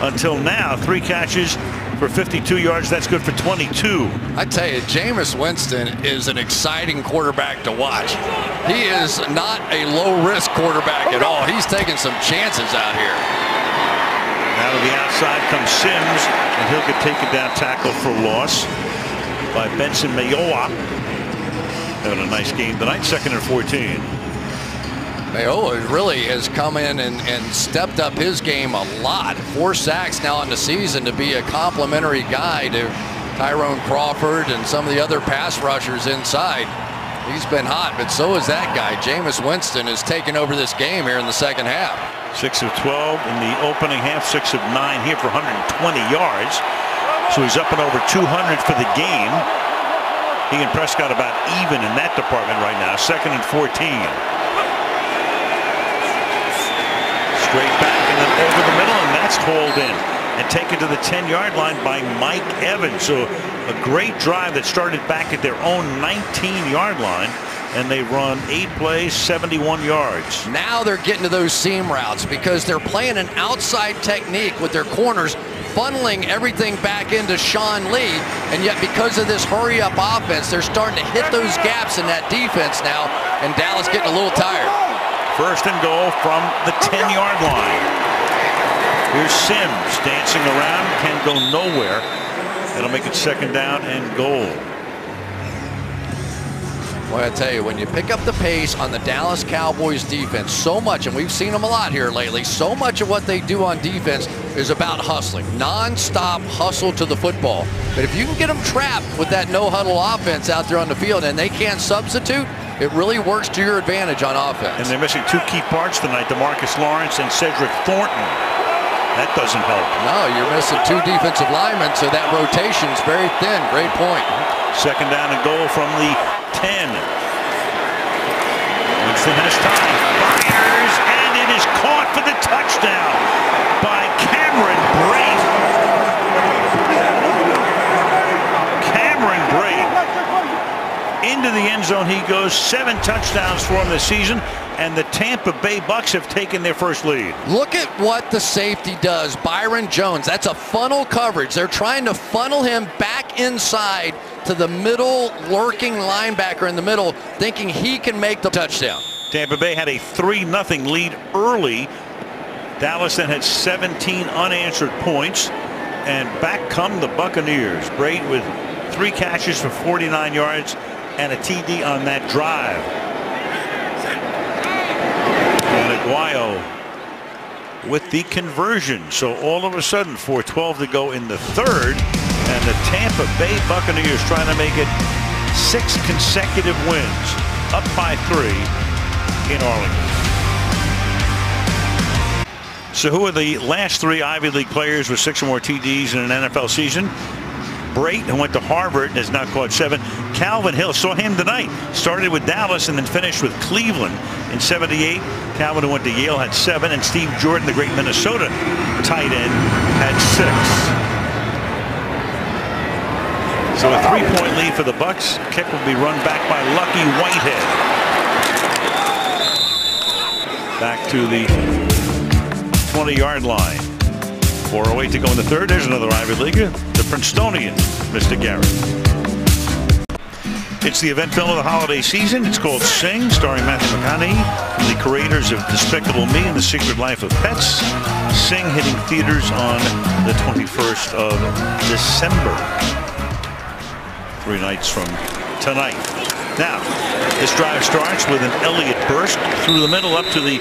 until now. 3 catches for 52 yards. That's good for 22. I tell you, Jameis Winston is an exciting quarterback to watch. He is not a low-risk quarterback at all. He's taking some chances out here. Now to the outside comes Sims, and he'll get taken down, tackle for loss by Benson Mayowa. Having a nice game tonight. Second and 14. Mayowa really has come in and stepped up his game a lot. 4 sacks now in the season to be a complimentary guy to Tyrone Crawford and some of the other pass rushers inside. He's been hot, but so is that guy. Jameis Winston has taken over this game here in the second half. 6 of 12 in the opening half, 6 of 9 here for 120 yards. So he's up and over 200 for the game. He and Prescott about even in that department right now. Second and 14. Straight back and then over the middle, and that's hauled in and taken to the 10-yard line by Mike Evans. So a great drive that started back at their own 19-yard line, and they run 8 plays, 71 yards. Now they're getting to those seam routes because they're playing an outside technique with their corners, funneling everything back into Sean Lee, and yet because of this hurry-up offense, they're starting to hit those gaps in that defense now, and Dallas getting a little tired. First and goal from the 10-yard line. Here's Sims dancing around, can go nowhere. That'll make it second down and goal. Well, I tell you, when you pick up the pace on the Dallas Cowboys defense, so much, and we've seen them a lot here lately, so much of what they do on defense is about hustling. Non-stop hustle to the football. But if you can get them trapped with that no-huddle offense out there on the field and they can't substitute, it really works to your advantage on offense. And they're missing 2 key parts tonight, DeMarcus Lawrence and Cedric Thornton. That doesn't help. No, you're missing 2 defensive linemen, so that rotation's very thin. Great point. Second down and goal from the 10. Winston has time. Fires, and it is caught for the touchdown by Cameron Brate. Cameron Brate. Into the end zone he goes. 7 touchdowns for him this season, and the Tampa Bay Bucks have taken their first lead. Look at what the safety does. Byron Jones, that's a funnel coverage. They're trying to funnel him back inside to the middle, lurking linebacker in the middle, thinking he can make the touchdown. Tampa Bay had a 3-0 lead early. Dallas then had 17 unanswered points, and back come the Buccaneers. Brate with 3 catches for 49 yards and a TD on that drive. And Aguayo with the conversion. So all of a sudden, 4:12 to go in the third, and the Tampa Bay Buccaneers trying to make it 6 consecutive wins, up by 3 in Arlington. So who are the last 3 Ivy League players with 6 or more TDs in an NFL season? Brate, who went to Harvard and has now caught 7. Calvin Hill, saw him tonight. Started with Dallas and then finished with Cleveland in '78. Calvin, who went to Yale, had 7. And Steve Jordan, the great Minnesota tight end, had 6. So a 3-point lead for the Bucks. Kick will be run back by Lucky Whitehead. Back to the 20-yard line. 4:08 to go in the third. There's another Ivy Leaguer, the Princetonian, Mr. Garrett. It's the event film of the holiday season. It's called Sing, starring Matthew McConaughey, from the creators of Despicable Me and The Secret Life of Pets. Sing hitting theaters on the 21st of December. 3 nights from tonight. Now, this drive starts with an Elliott burst through the middle up to the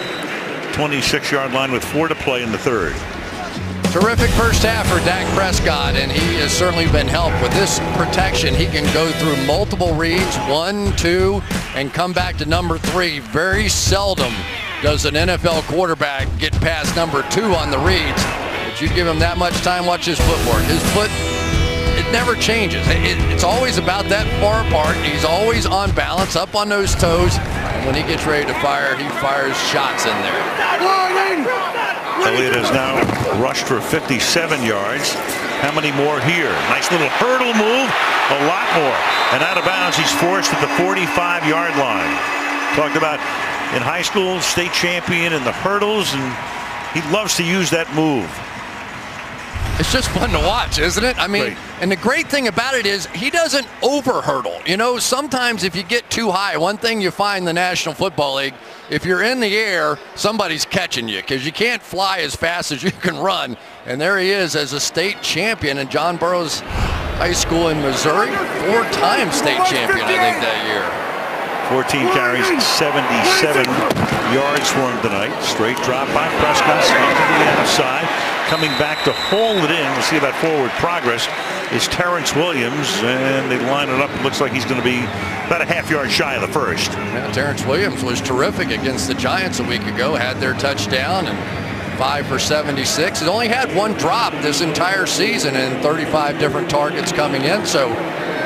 26-yard line with 4 to play in the third. Terrific first half for Dak Prescott, and he has certainly been helped. With this protection, he can go through multiple reads, 1, 2, and come back to number 3. Very seldom does an NFL quarterback get past number 2 on the reads. But you give him that much time, watch his footwork. His foot, it never changes. It's always about that far apart. He's always on balance, up on those toes. And when he gets ready to fire, he fires shots in there. Elliott has now rushed for 57 yards. How many more here? Nice little hurdle move. A lot more. And out of bounds, he's forced at the 45-yard line. Talked about in high school, state champion in the hurdles, and he loves to use that move. It's just fun to watch, isn't it? I mean, and the great thing about it is he doesn't over-hurdle. You know, sometimes if you get too high, one thing you find in the National Football League, if you're in the air, somebody's catching you because you can't fly as fast as you can run. And there he is as a state champion in John Burroughs High School in Missouri. 4-time state champion, I think, that year. 14 carries, 77 yards for him tonight. Straight drop by Prescott onto the outside. Coming back to hold it in. We'll see about forward progress is Terrence Williams, and they line it up. It looks like he's going to be about a half-yard shy of the first. Yeah, Terrence Williams was terrific against the Giants a week ago. Had their touchdown and 5 for 76. He's only had 1 drop this entire season and 35 different targets coming in. So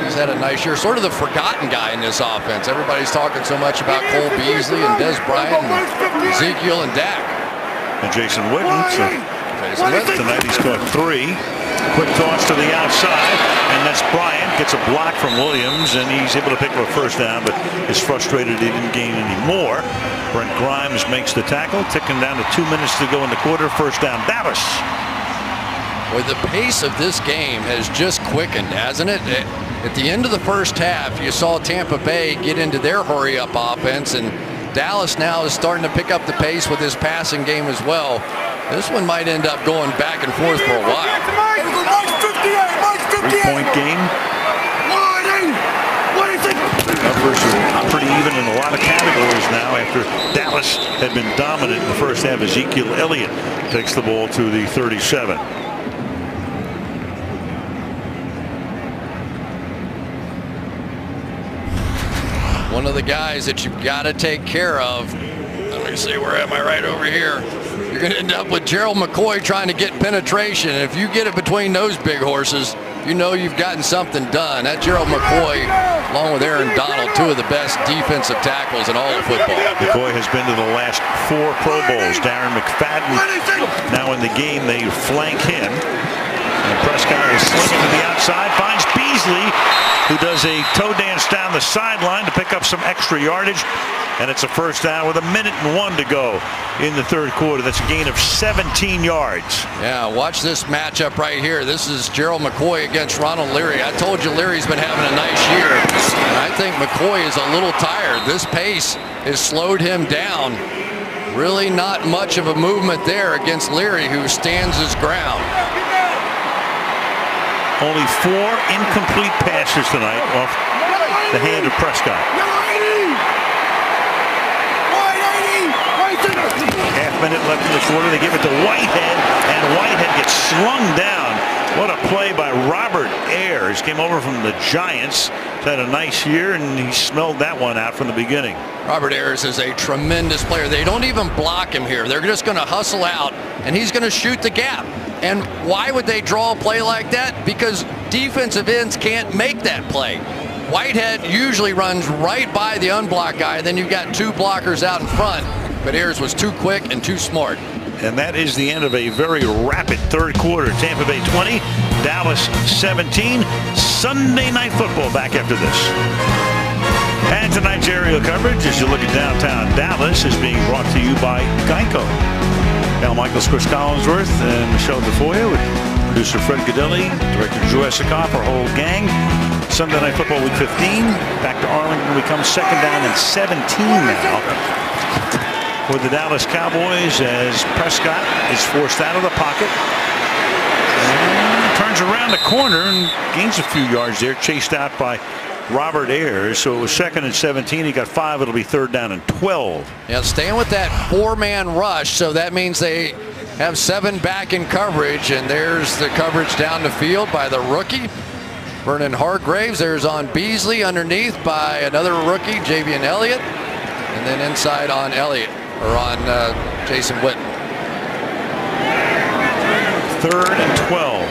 he's had a nice year. Sort of the forgotten guy in this offense. Everybody's talking so much about Cole Beasley and Des Bryant and Ezekiel and Dak. And Jason Witten. So tonight he's caught 3. Quick toss to the outside, and that's Bryant. Gets a block from Williams, and he's able to pick up a first down, but is frustrated he didn't gain any more. Brent Grimes makes the tackle, ticking down to 2 minutes to go in the quarter. First down, Dallas. Well, the pace of this game has just quickened, hasn't it? At the end of the first half, you saw Tampa Bay get into their hurry-up offense, and Dallas now is starting to pick up the pace with his passing game as well. This one might end up going back and forth for a while. 3-point game. Numbers are pretty even in a lot of categories now after Dallas had been dominant in the first half. Ezekiel Elliott takes the ball to the 37. One of the guys that you've got to take care of. Let me see, where am I? Right over here. You're going to end up with Gerald McCoy trying to get penetration. And if you get it between those big horses, you know you've gotten something done. That Gerald McCoy, along with Aaron Donald, 2 of the best defensive tackles in all of football. McCoy has been to the last 4 Pro Bowls. Darren McFadden now in the game. They flank him. And Prescott is slinging to the outside. Finds Beasley, who does a toe dance down the sideline to pick up some extra yardage. And it's a first down with 1:01 to go in the third quarter. That's a gain of 17 yards. Yeah, watch this matchup right here. This is Gerald McCoy against Ronald Leary. I told you Leary's been having a nice year. And I think McCoy is a little tired. This pace has slowed him down. Really not much of a movement there against Leary, who stands his ground. Only 4 incomplete passes tonight off the hand of Prescott. Half-minute left in the quarter. They give it to Whitehead, and Whitehead gets slung down. What a play by Robert Ayers. Came over from the Giants. He's had a nice year, and he smelled that one out from the beginning. Robert Ayers is a tremendous player. They don't even block him here. They're just going to hustle out, and he's going to shoot the gap. And why would they draw a play like that? Because defensive ends can't make that play. Whitehead usually runs right by the unblocked guy. Then you've got 2 blockers out in front. But Ayers was too quick and too smart. And that is the end of a very rapid third quarter. Tampa Bay 20, Dallas 17. Sunday Night Football back after this. And tonight's aerial coverage, as you look at downtown Dallas, is being brought to you by Geico. Al Michaels, Chris Collinsworth, and Michelle DeFoya with producer Fred Godelli, director Drew Esikoff, our whole gang. Sunday Night Football Week 15. Back to Arlington. We come second down and 17 now for the Dallas Cowboys as Prescott is forced out of the pocket. And turns around the corner and gains a few yards there, chased out by Robert Ayers. So it was 2nd and 17. He got 5. It'll be 3rd down and 12. Yeah, staying with that 4-man rush. So that means they have 7 back in coverage. And there's the coverage down the field by the rookie, Vernon Hargraves. There's on Beasley underneath by another rookie, Javian Elliott. And then inside on Elliott, or on Jason Witten. 3rd and 12.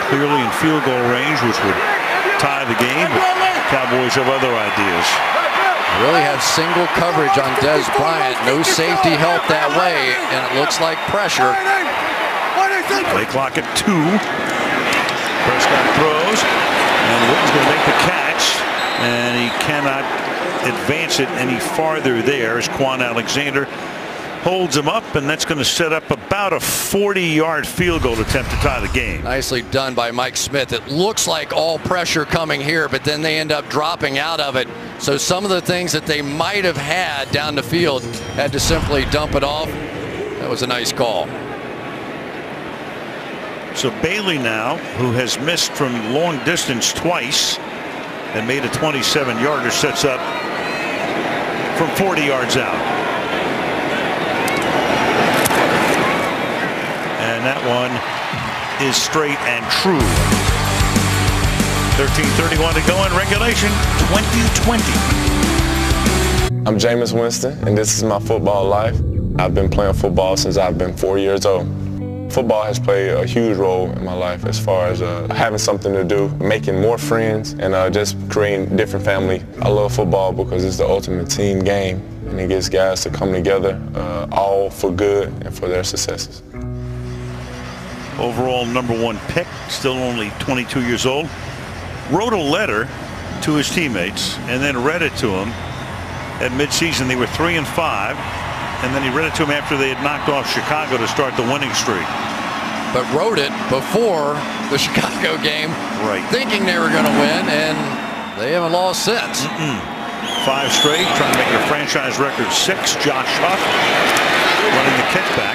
Clearly in field goal range, which would tie the game. But Cowboys have other ideas. Really have single coverage on Des Bryant. No safety help that way, and it looks like pressure. Play clock at 2. Prescott throws, and Witten's going to make the catch, and he cannot advance it any farther there as Quan Alexander holds him up, and that's going to set up about a 40-yard field goal attempt to tie the game. Nicely done by Mike Smith. It looks like all pressure coming here, but then they end up dropping out of it. So some of the things that they might have had down the field had to simply dump it off. That was a nice call. So Bailey now, who has missed from long distance twice and made a 27-yarder, sets up from 40 yards out. And that one is straight and true. 13:31 to go in regulation, 2020. I'm Jameis Winston, and this is my football life. I've been playing football since I've been 4 years old. Football has played a huge role in my life as far as having something to do, making more friends, and just creating different family. I love football because it's the ultimate team game, and it gets guys to come together all for good and for their successes. Overall #1 pick, still only 22 years old, wrote a letter to his teammates and then read it to them at midseason. They were 3-5, and then he read it to them after they had knocked off Chicago to start the winning streak. But wrote it before the Chicago game, right, thinking they were going to win, and they haven't lost since. 5 straight, trying to make it a franchise record 6. Josh Huff running the kickback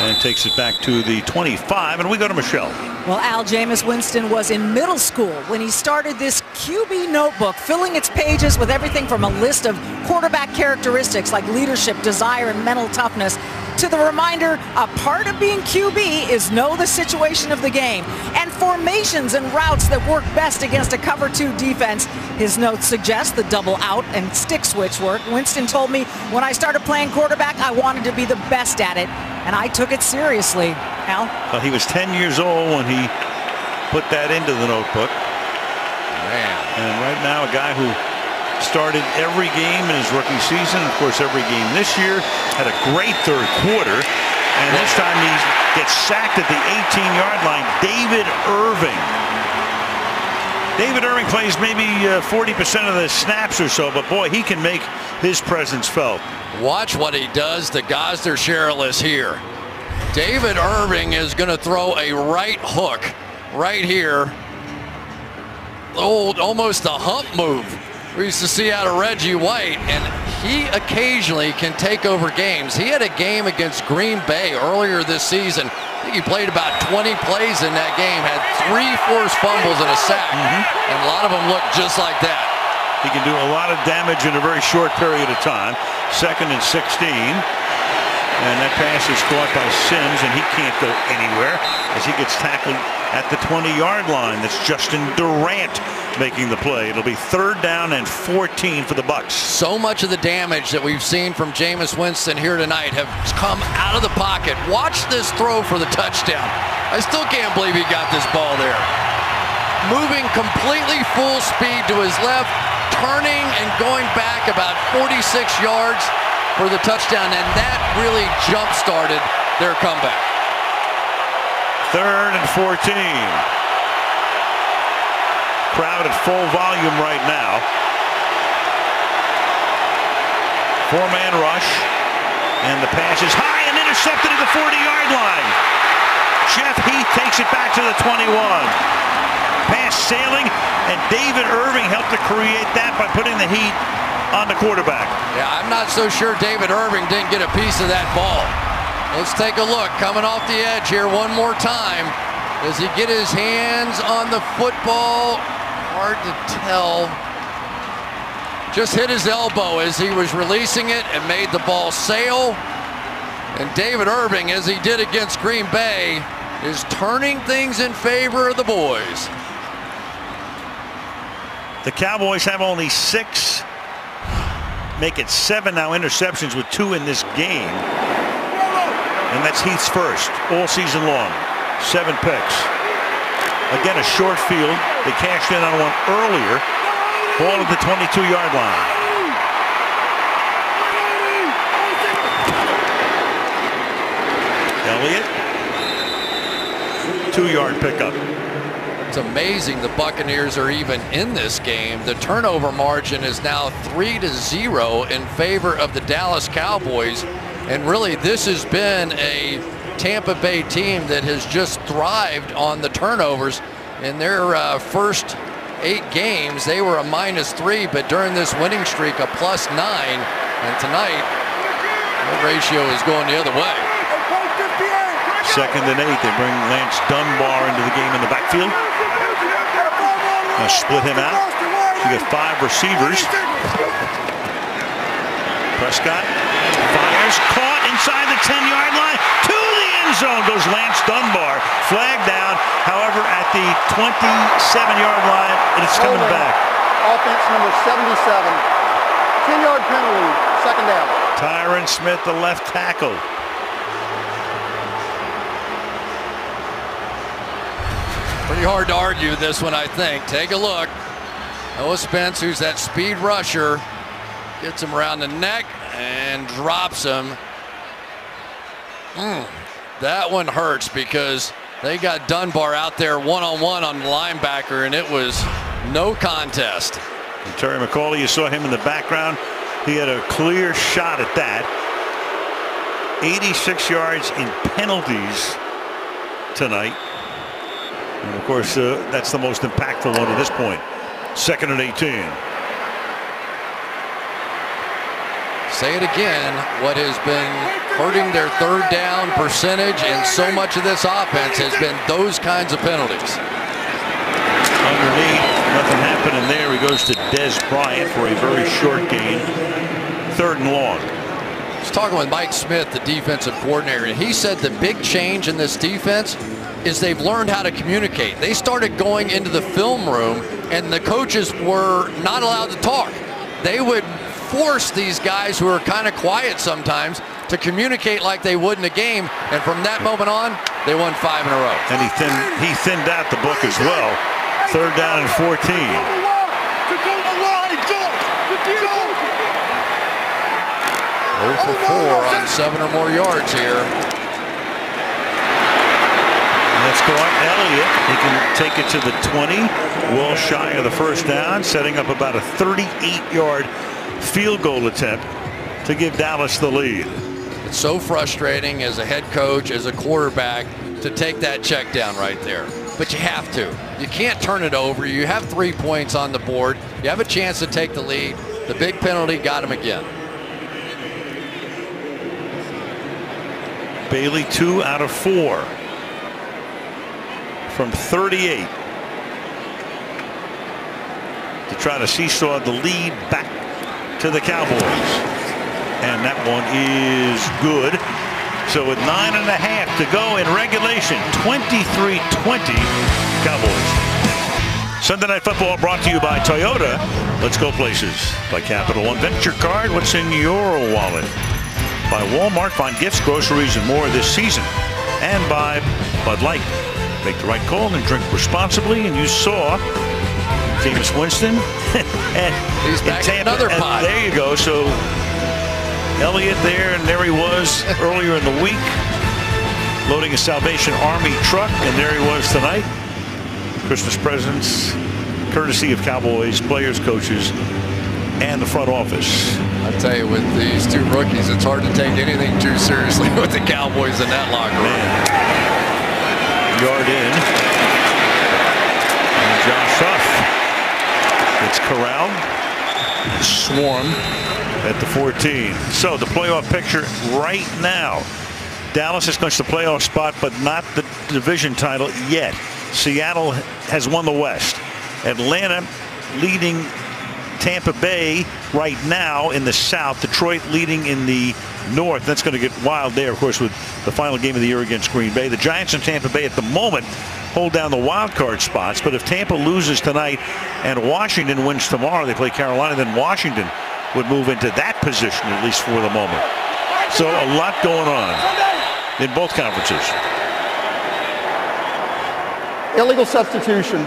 and takes it back to the 25, and we go to Michelle. Well, Al, Jameis Winston was in middle school when he started this QB notebook, filling its pages with everything from a list of quarterback characteristics like leadership, desire, and mental toughness, to the reminder, a part of being QB is know the situation of the game and formations and routes that work best against a cover 2 defense. His notes suggest the double out and stick switch work. Winston told me, when I started playing quarterback, I wanted to be the best at it, and I took it seriously. Al? Well, he was 10 years old when he put that into the notebook. Man. And right now, a guy who started every game in his rookie season, of course every game this year, had a great 3rd quarter, and this time he gets sacked at the 18-yard line. David Irving. David Irving plays maybe 40% of the snaps or so, but boy, he can make his presence felt. Watch what he does to Gosder Shirless here. David Irving is going to throw a right hook right here. Almost a hump move we used to see out of Reggie White, and he occasionally can take over games. He had a game against Green Bay earlier this season. I think he played about 20 plays in that game, had 3 forced fumbles and a sack, and a lot of them look just like that. He can do a lot of damage in a very short period of time. 2nd and 16. And that pass is caught by Sims, and he can't go anywhere as he gets tackled at the 20-yard line. That's Justin Durant making the play. It'll be 3rd down and 14 for the Bucs. So much of the damage that we've seen from Jameis Winston here tonight have come out of the pocket. Watch this throw for the touchdown. I still can't believe he got this ball there. Moving completely full speed to his left, turning and going back about 46 yards for the touchdown, and that really jump-started their comeback. 3rd and 14. Crowd at full volume right now. 4-man rush, and the pass is high and intercepted at the 40-yard line. Jeff Heath takes it back to the 21. Pass sailing, and David Irving helped to create that by putting the heat on the quarterback. Yeah, I'm not so sure David Irving didn't get a piece of that ball. Let's take a look. Coming off the edge here one more time. Does he get his hands on the football? Hard to tell. Just hit his elbow as he was releasing it and made the ball sail. And David Irving, as he did against Green Bay, is turning things in favor of the boys. The Cowboys have only 6, make it 7 now interceptions with 2 in this game. And that's Heath's first all season long. 7 picks. Again, a short field. They cashed in on one earlier. Ball at the 22-yard line. Elliott. 2-yard pickup. It's amazing the Buccaneers are even in this game. The turnover margin is now 3-0 in favor of the Dallas Cowboys. And really, this has been a Tampa Bay team that has just thrived on the turnovers. In their first 8 games, they were a -3, but during this winning streak, a +9. And tonight, the ratio is going the other way. 2nd and 8. They bring Lance Dunbar into the game in the backfield. Now split him out. You get 5 receivers. Prescott fires, caught inside the 10-yard line. To the end zone goes Lance Dunbar. Flag down. However, at the 27-yard line, it's coming back. Offense number 77. 10-yard penalty. 2nd down. Tyron Smith, the left tackle. Pretty hard to argue this one, I think. Take a look. Noah Spence, who's that speed rusher, gets him around the neck and drops him. That one hurts because they got Dunbar out there one-on-one on the linebacker, and it was no contest. And Terry McCauley, you saw him in the background. He had a clear shot at that. 86 yards in penalties tonight. And of course, that's the most impactful one at this point. 2nd and 18. Say it again, what has been hurting their 3rd down percentage and so much of this offense has been those kinds of penalties. Underneath, nothing happening there. He goes to Des Bryant for a very short gain. 3rd and long. I was talking with Mike Smith, the defensive coordinator, and he said the big change in this defense is they've learned how to communicate. They started going into the film room and the coaches were not allowed to talk. They would force these guys who are kind of quiet sometimes to communicate like they would in a game, and from that moment on, they won 5 in a row. And he thinned out the book as well. 3rd down and 14. 0 for 4 on 7 or more yards here. Let's go on Elliott. He can take it to the 20. Well shy of the 1st down, setting up about a 38-yard field goal attempt to give Dallas the lead. It's so frustrating as a head coach, as a quarterback, to take that check down right there. But you have to. You can't turn it over. You have 3 points on the board. You have a chance to take the lead. The big penalty got him again. Bailey 2 out of 4. From 38 to try to seesaw the lead back to the Cowboys, and that one is good. So with 9.5 to go in regulation, 23-20 Cowboys. Sunday Night Football brought to you by Toyota. Let's go places. By Capital One Venture Card. What's in your wallet? By Walmart. Find gifts, groceries, and more this season. And by Bud Light. Make the right call and drink responsibly. And you saw Jameis Winston. And he's back in another pot. There you go. So Elliott there, and there he was earlier in the week, loading a Salvation Army truck, and there he was tonight. Christmas presents, courtesy of Cowboys players, coaches, and the front office. I tell you, with these 2 rookies, it's hard to take anything too seriously with the Cowboys in that locker room. Yard in. And Josh Huff gets corralled. Swarm at the 14. So the playoff picture right now. Dallas has clinched the playoff spot, but not the division title yet. Seattle has won the West. Atlanta leading Tampa Bay right now in the South. Detroit leading in the North. That's going to get wild there, of course, with the final game of the year against Green Bay. The Giants and Tampa Bay at the moment hold down the wild card spots. But if Tampa loses tonight and Washington wins tomorrow, they play Carolina, then Washington would move into that position, at least for the moment. So a lot going on in both conferences. Illegal substitution.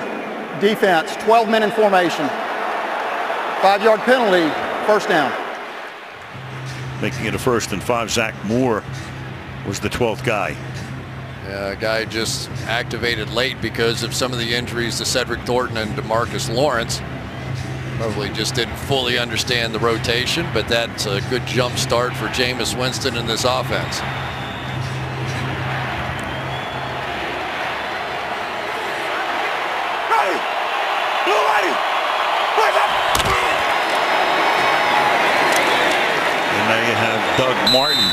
Defense, 12 men in formation. 5-yard penalty, first down. Making it a 1st and 5. Zach Moore was the 12th guy. Yeah, a guy just activated late because of some of the injuries to Cedric Thornton and DeMarcus Lawrence. Probably just didn't fully understand the rotation, but that's a good jump start for Jameis Winston in this offense. And now you have Doug Martin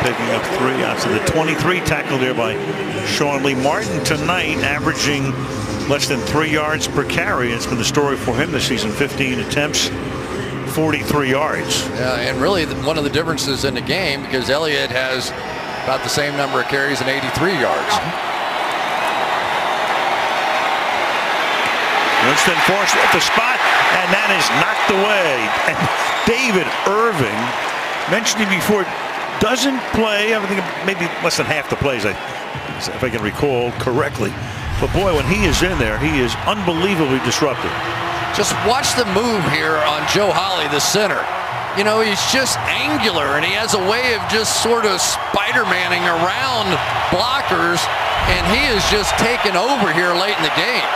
picking up 3 out to the 23, tackled there by Sean Lee. Martin tonight averaging less than 3 yards per carry. It's been the story for him this season. 15 attempts, 43 yards. Yeah, and really one of the differences in the game, because Elliott has about the same number of carries and 83 yards. Winston forced at the spot, and that is knocked away. And David Irving, mentioned him before, doesn't play, I think maybe less than half the plays, if I can recall correctly. But boy, when he is in there, he is unbelievably disruptive. Just watch the move here on Joe Holly, the center. You know, he's just angular, and he has a way of just sort of Spider-Manning around blockers, and he is just taken over here late in the game.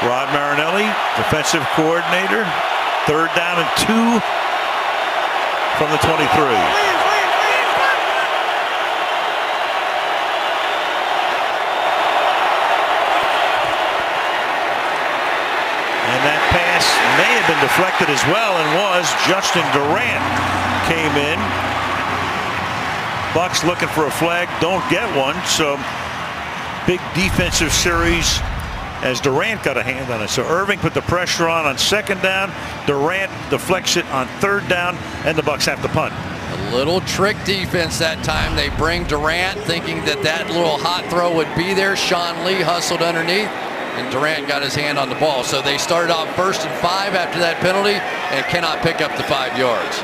Rod Marinelli, defensive coordinator. 3rd down and 2 from the 23. And that pass may have been deflected as well, and was. Justin Durant came in. Bucks looking for a flag, don't get one. So big defensive series as Durant got a hand on it. So Irving put the pressure on 2nd down. Durant deflects it on 3rd down, and the Bucks have to punt. A little trick defense that time. They bring Durant thinking that that little hot throw would be there. Sean Lee hustled underneath, and Durant got his hand on the ball. So they started off 1st and 5 after that penalty and cannot pick up the 5 yards.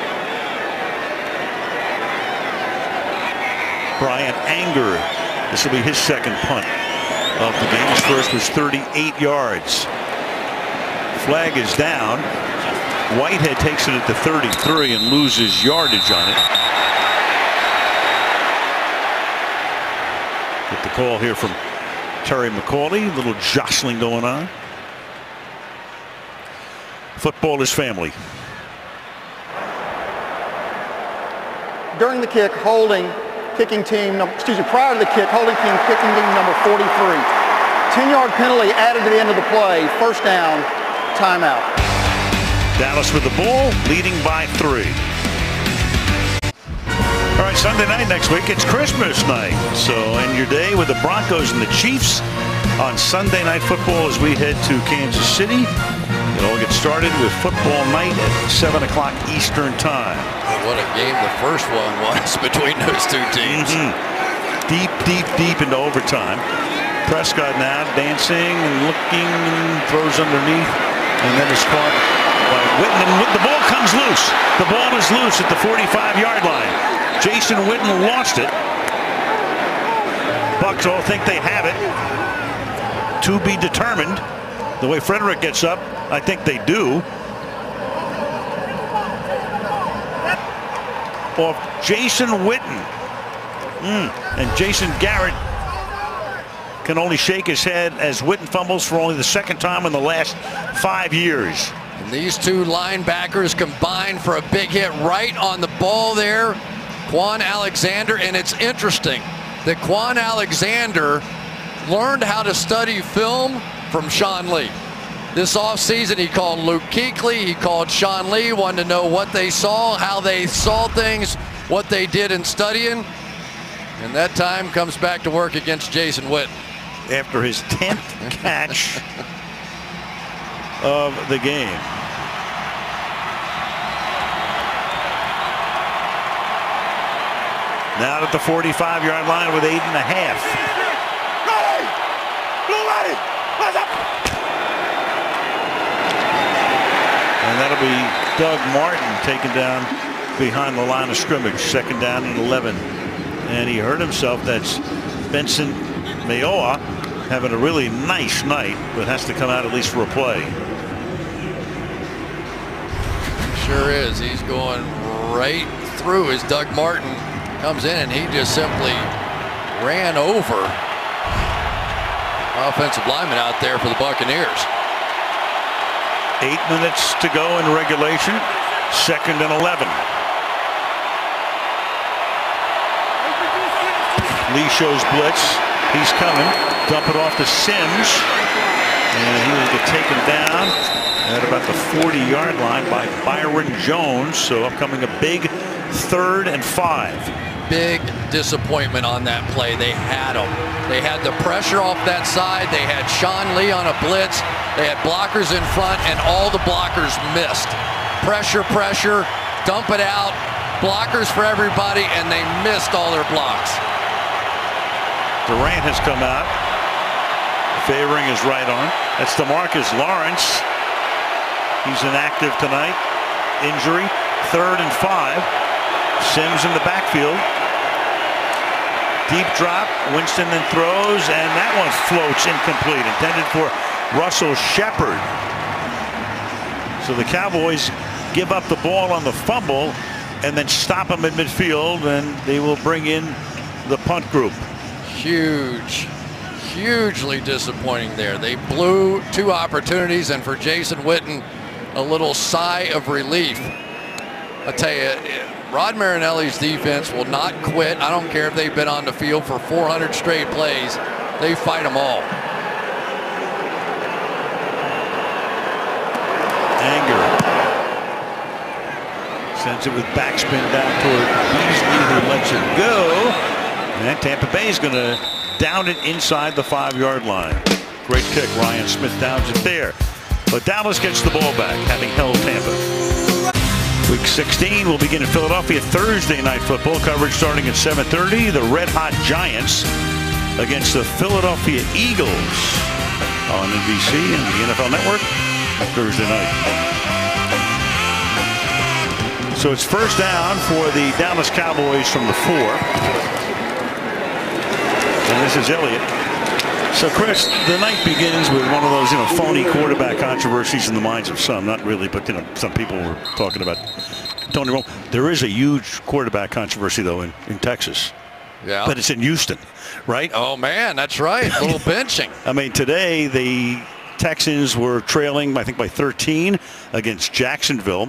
Brian Anger, this will be his 2nd punt of the game. His first was 38 yards. Flag is down. Whitehead takes it at the 33 and loses yardage on it. Get the call here from Terry McCauley. A little jostling going on. Football is family. During the kick, kicking team, prior to the kick, holding team kicking team number 43. 10-yard penalty added to the end of the play. 1st down, timeout. Dallas with the ball, leading by 3. All right, Sunday night next week, it's Christmas night. So end your day with the Broncos and the Chiefs on Sunday Night Football as we head to Kansas City. It all gets started with football night at 7 o'clock Eastern time. What a game the first one was between those two teams. Deep into overtime. Prescott now dancing and looking, and throws underneath, and then is caught by Witten. And the ball comes loose. The ball is loose at the 45-yard line. Jason Witten lost it. Bucks all think they have it. To be determined. The way Frederick gets up, I think they do. Off Jason Witten. And Jason Garrett can only shake his head as Witten fumbles for only the 2nd time in the last 5 years. And these two linebackers combined for a big hit right on the ball there. Quan Alexander, and it's interesting that Quan Alexander learned how to study film from Sean Lee. This offseason, he called Luke Kuechly, he called Sean Lee, wanted to know what they saw, how they saw things, what they did in studying. And that time comes back to work against Jason Witten. After his 10th catch of the game. Now at the 45-yard line with 8.5. And that'll be Doug Martin taken down behind the line of scrimmage. 2nd down and 11. And he hurt himself. That's Benson Mayoa having a really nice night, but has to come out at least for a play. Sure is. He's going right through as Doug Martin comes in, and he just simply ran over offensive lineman out there for the Buccaneers. 8 minutes to go in regulation. 2nd and 11. Lee shows blitz. He's coming. Dump it off to Sims. And he will get taken down at about the 40-yard line by Byron Jones. So upcoming a big 3rd and 5. Big disappointment on that play. They had him. They had the pressure off that side. They had Sean Lee on a blitz. They had blockers in front, and all the blockers missed. Pressure, pressure, dump it out. Blockers for everybody, and they missed all their blocks. Durant has come out, favoring his right arm. That's DeMarcus Lawrence. He's inactive tonight. Injury. 3rd and 5. Sims in the backfield. Deep drop. Winston then throws, and that one floats incomplete. Intended for Russell Shepard. So the Cowboys give up the ball on the fumble and then stop him in midfield, and they will bring in the punt group. Hugely disappointing there. They blew 2 opportunities, and for Jason Witten, a little sigh of relief. I tell you, Rod Marinelli's defense will not quit. I don't care if they've been on the field for 400 straight plays. They fight them all. Anger sends it with backspin down toward Beasley, who lets it go. And Tampa Bay is going to down it inside the 5-yard line. Great kick. Ryan Smith downs it there. But Dallas gets the ball back, having held Tampa. Week 16 will begin in Philadelphia. Thursday night football coverage starting at 7:30. The Red Hot Giants against the Philadelphia Eagles on NBC and the NFL Network Thursday night. So it's 1st down for the Dallas Cowboys from the 4. And this is Elliott. So, Chris, the night begins with one of those, phony quarterback controversies in the minds of some. Not really, but, some people were talking about Tony Romo. There is a huge quarterback controversy, though, in Texas. Yeah. But it's in Houston, right? Oh, man, that's right. A little benching. I mean, today the Texans were trailing, I think, by 13 against Jacksonville.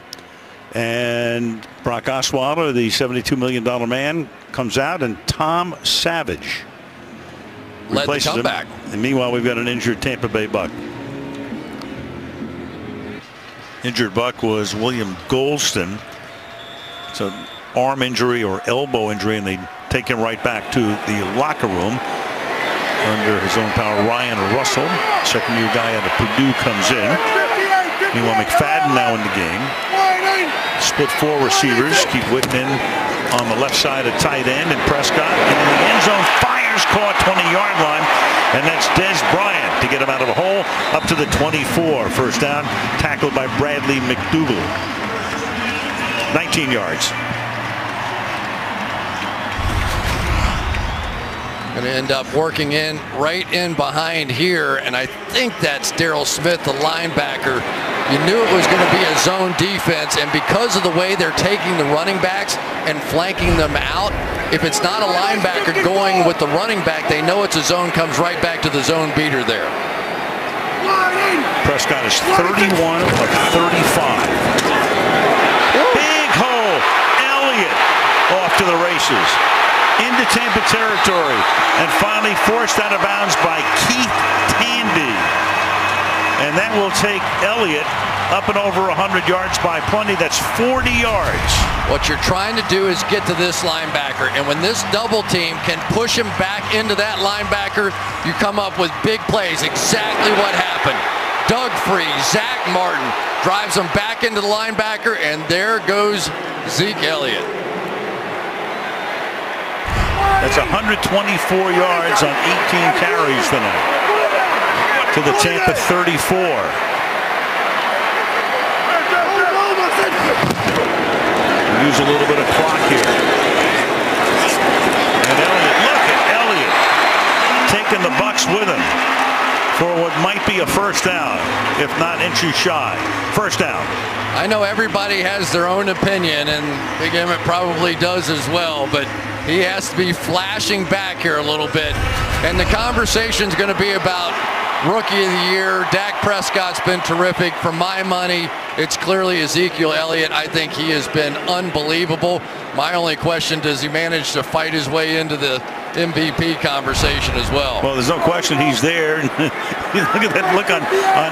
And Brock Osweiler, the $72 million man, comes out, and Tom Savage led the replaces comeback. him. And meanwhile, we've got an injured Tampa Bay Buck. Injured Buck was William Golston. It's an arm injury or elbow injury, and they take him right back to the locker room under his own power. Ryan Russell, second-year guy out of Purdue, comes in. Meanwhile, McFadden now in the game. Split 4 receivers. Keep Whitman on the left side of tight end, and Prescott in the end zone fires, caught 20-yard line, and that's Des Bryant to get him out of a hole up to the 24. First down, tackled by Bradley McDougal. 19 yards. Going to end up working right in behind here, and I think that's Darryl Smith, the linebacker. You knew it was going to be a zone defense, and because of the way they're taking the running backs and flanking them out, if it's not a linebacker going with the running back, they know it's a zone, comes right back to the zone beater there. Prescott is 31 of 35. Big hole. Elliott off to the races. Into Tampa territory, and finally forced out of bounds by Keith Tandy. And that will take Elliott up and over 100 yards by plenty. That's 40 yards. What you're trying to do is get to this linebacker, and when this double team can push him back into that linebacker, you come up with big plays. Exactly what happened. Doug Free, Zach Martin drives him back into the linebacker, and there goes Zeke Elliott. That's 124 yards on 18 carries tonight to the Tampa 34. Use a little bit of clock here. And Elliott, look at Elliott taking the Bucs with him for what might be a first down, if not inches shy. First down. I know everybody has their own opinion, and Big Emmett probably does as well, but he has to be flashing back here a little bit. And the conversation's going to be about Rookie of the Year. Dak Prescott's been terrific. For my money, it's clearly Ezekiel Elliott. I think he has been unbelievable. My only question, does he manage to fight his way into the MVP conversation as well? Well, there's no question he's there. Look at that look on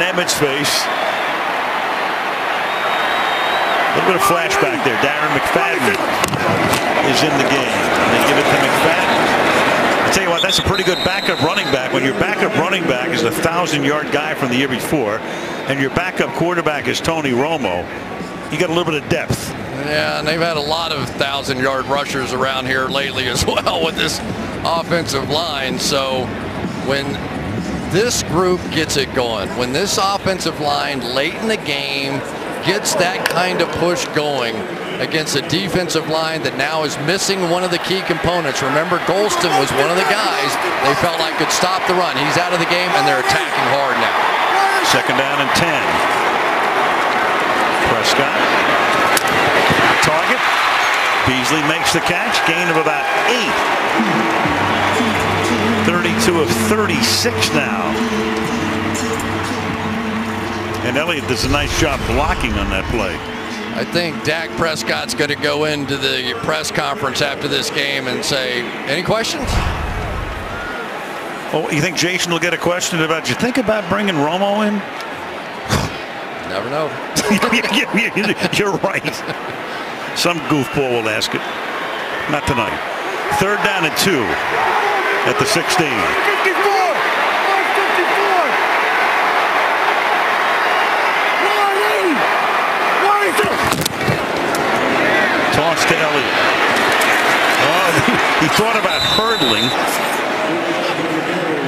Emmett's face. A little bit of flashback there. Darren McFadden is in the game. They give it to McFadden. I tell you what, that's a pretty good backup running back. When your backup running back is a 1,000-yard guy from the year before, and your backup quarterback is Tony Romo, you got a little bit of depth. Yeah, and they've had a lot of 1,000-yard rushers around here lately as well with this offensive line. So when this group gets it going, when this offensive line late in the game gets that kind of push going against a defensive line that now is missing one of the key components. Remember, Golston was one of the guys they felt like could stop the run. He's out of the game, and they're attacking hard now. Second down and 10. Prescott. Target. Beasley makes the catch. Gain of about 8. 32 of 36 now. And Elliott does a nice job blocking on that play. I think Dak Prescott's going to go into the press conference after this game and say, any questions? Oh, you think Jason will get a question about, you think about bringing Romo in? Never know. You're right. Some goofball will ask it. Not tonight. Third down and 2 at the 16. Toss to Elliott. Oh, he thought about hurdling.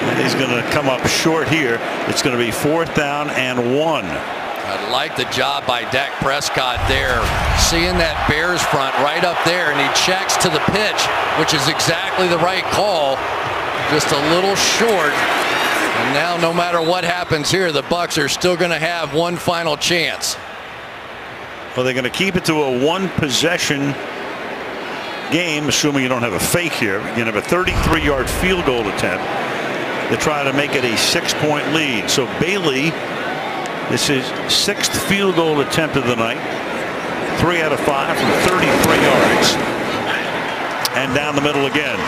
And he's going to come up short here. It's going to be 4th down and 1. I like the job by Dak Prescott there, seeing that Bears front right up there, and he checks to the pitch, which is exactly the right call. Just a little short. And now no matter what happens here, the Bucs are still going to have one final chance. Well, they're going to keep it to a 1-possession game, assuming you don't have a fake here. You're going to have a 33-yard field goal attempt to try to make it a 6-point lead. So Bailey, this is 6th field goal attempt of the night. 3 out of 5 from 33 yards. And down the middle again.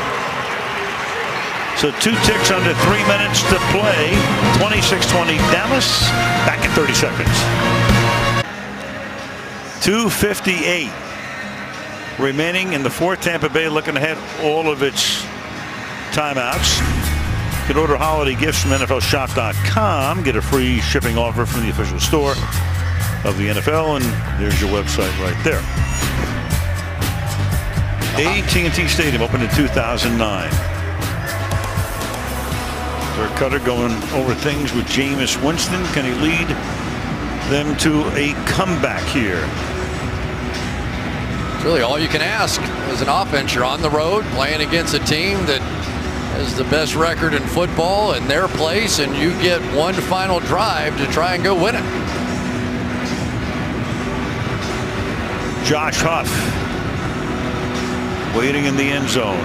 So 2 ticks under 3 minutes to play. 26-20 Dallas. Back in 30 seconds. 2:58 remaining in the fourth. Tampa Bay looking ahead all of its timeouts. You can order holiday gifts from NFLshop.com. Get a free shipping offer from the official store of the NFL, and there's your website right there. AT&T Stadium opened in 2009. Dirk Cutter going over things with Jameis Winston. Can he lead them to a comeback here? It's really all you can ask as an offense. You're on the road playing against a team that has the best record in football in their place, and you get one final drive to try and go win it. Josh Huff waiting in the end zone.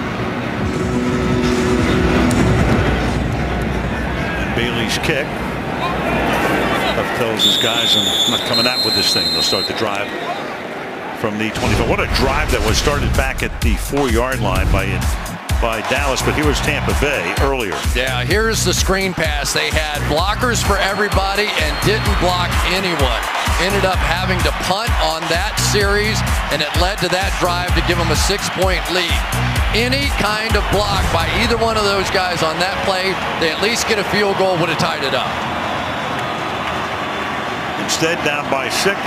And Bailey's kick. Huff tells his guys, I'm not coming out with this thing. They'll start the drive from the 25. What a drive that was started back at the 4-yard line by Dallas, but here was Tampa Bay earlier. Yeah, here's the screen pass. They had blockers for everybody and didn't block anyone. ended up having to punt on that series, and it led to that drive to give them a 6-point lead. Any kind of block by either one of those guys on that play, they at least get a field goal, would have tied it up. Instead, down by 6.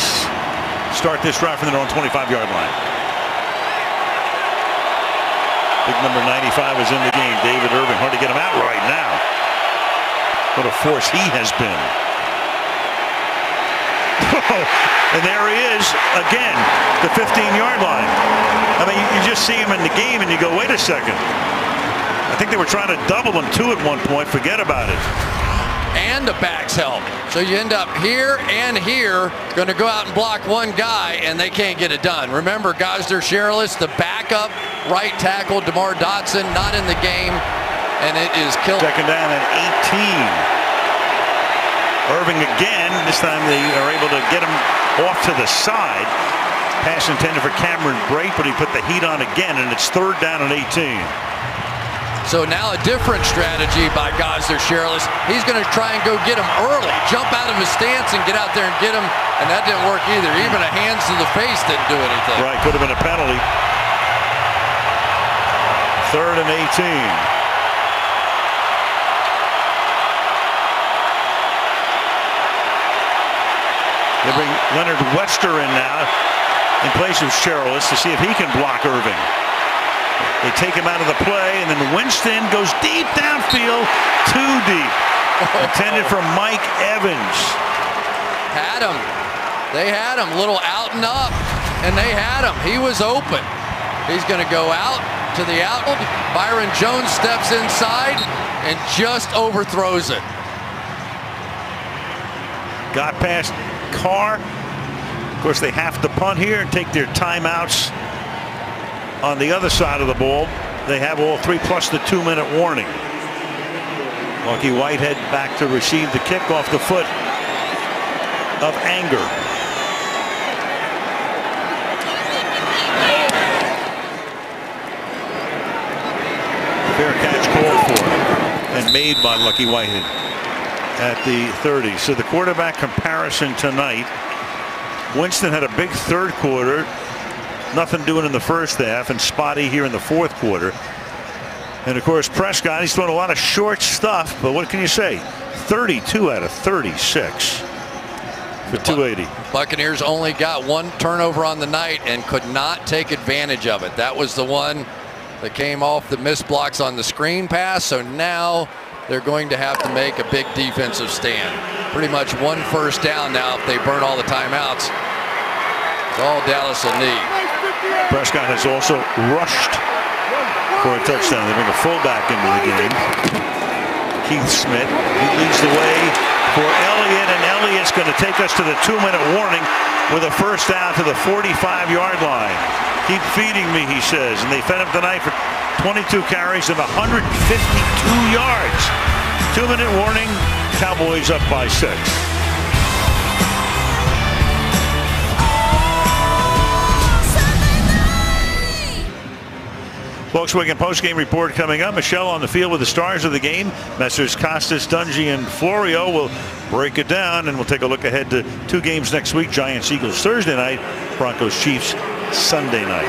Start this drive from their own 25-yard line. Big number 95 is in the game. David Irving, hard to get him out right now. What a force he has been. And there he is again, the 15-yard line. I mean, you just see him in the game and you go, wait a second. I think they were trying to double him too at one point. Forget about it. And the backs help. So you end up here and here, going to go out and block one guy, and they can't get it done. Remember, Gosder Sherrillis, the backup right tackle, DeMar Dotson, not in the game, and it is killed. Second down at 18. Irving again. This time they are able to get him off to the side. Pass intended for Cameron Brate, but he put the heat on again, and it's third down and 18. So now a different strategy by Gosder Sherrillis. He's going to try and go get him early, jump out of his stance and get out there and get him, and that didn't work either. Even a hands to the face didn't do anything. Right, could have been a penalty. Third and 18. They bring Leonard Webster in now in place of Sherrillis to see if he can block Irving. They take him out of the play, and then Winston goes deep downfield, too deep. Intended for Mike Evans. Had him. They had him. Little out and up, and they had him. He was open. He's going to go out to the out. Byron Jones steps inside and just overthrows it. Got past Carr. Of course, they have to punt here and take their timeouts on the other side of the ball. They have all 3 plus the 2-minute warning. Lucky Whitehead back to receive the kick off the foot of Anger. Fair catch called for and made by Lucky Whitehead at the 30. So the quarterback comparison tonight. Winston had a big third quarter. Nothing doing in the first half, and spotty here in the fourth quarter. And of course, Prescott, he's throwing a lot of short stuff, but what can you say? 32 out of 36 for 280. Buccaneers only got 1 turnover on the night and could not take advantage of it. That was the one that came off the missed blocks on the screen pass. So now they're going to have to make a big defensive stand. Pretty much 1 first down now if they burn all the timeouts. It's all Dallas will need. Prescott has also rushed for a touchdown. They bring a fullback into the game. Keith Smith, he leads the way for Elliott, and Elliott's going to take us to the 2-minute warning with a first down to the 45-yard line. Keep feeding me, he says, and they fed him tonight for 22 carries and 152 yards. 2-minute warning. Cowboys up by 6. Volkswagen postgame report coming up. Michelle on the field with the stars of the game. Messrs. Costas, Dungy, and Florio will break it down, and we'll take a look ahead to 2 games next week. Giants, Eagles Thursday night. Broncos, Chiefs Sunday night.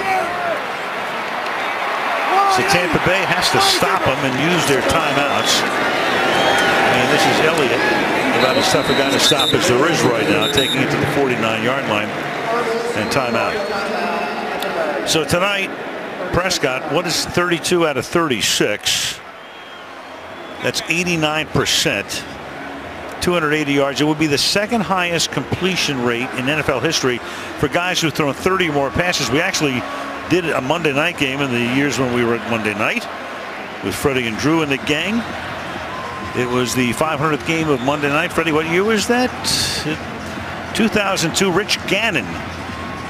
So Tampa Bay has to stop them and use their timeouts. And this is Elliott, about as tough a guy to stop as there is right now, taking it to the 49-yard line and timeout. So tonight, Prescott, what is 32 out of 36? That's 89%. 280 yards. It would be the second highest completion rate in NFL history for guys who've thrown 30 or more passes. We actually did a Monday night game in the years when we were at Monday night with Freddie and Drew and the gang. It was the 500th game of Monday night. Freddie, what year was that? 2002. Rich Gannon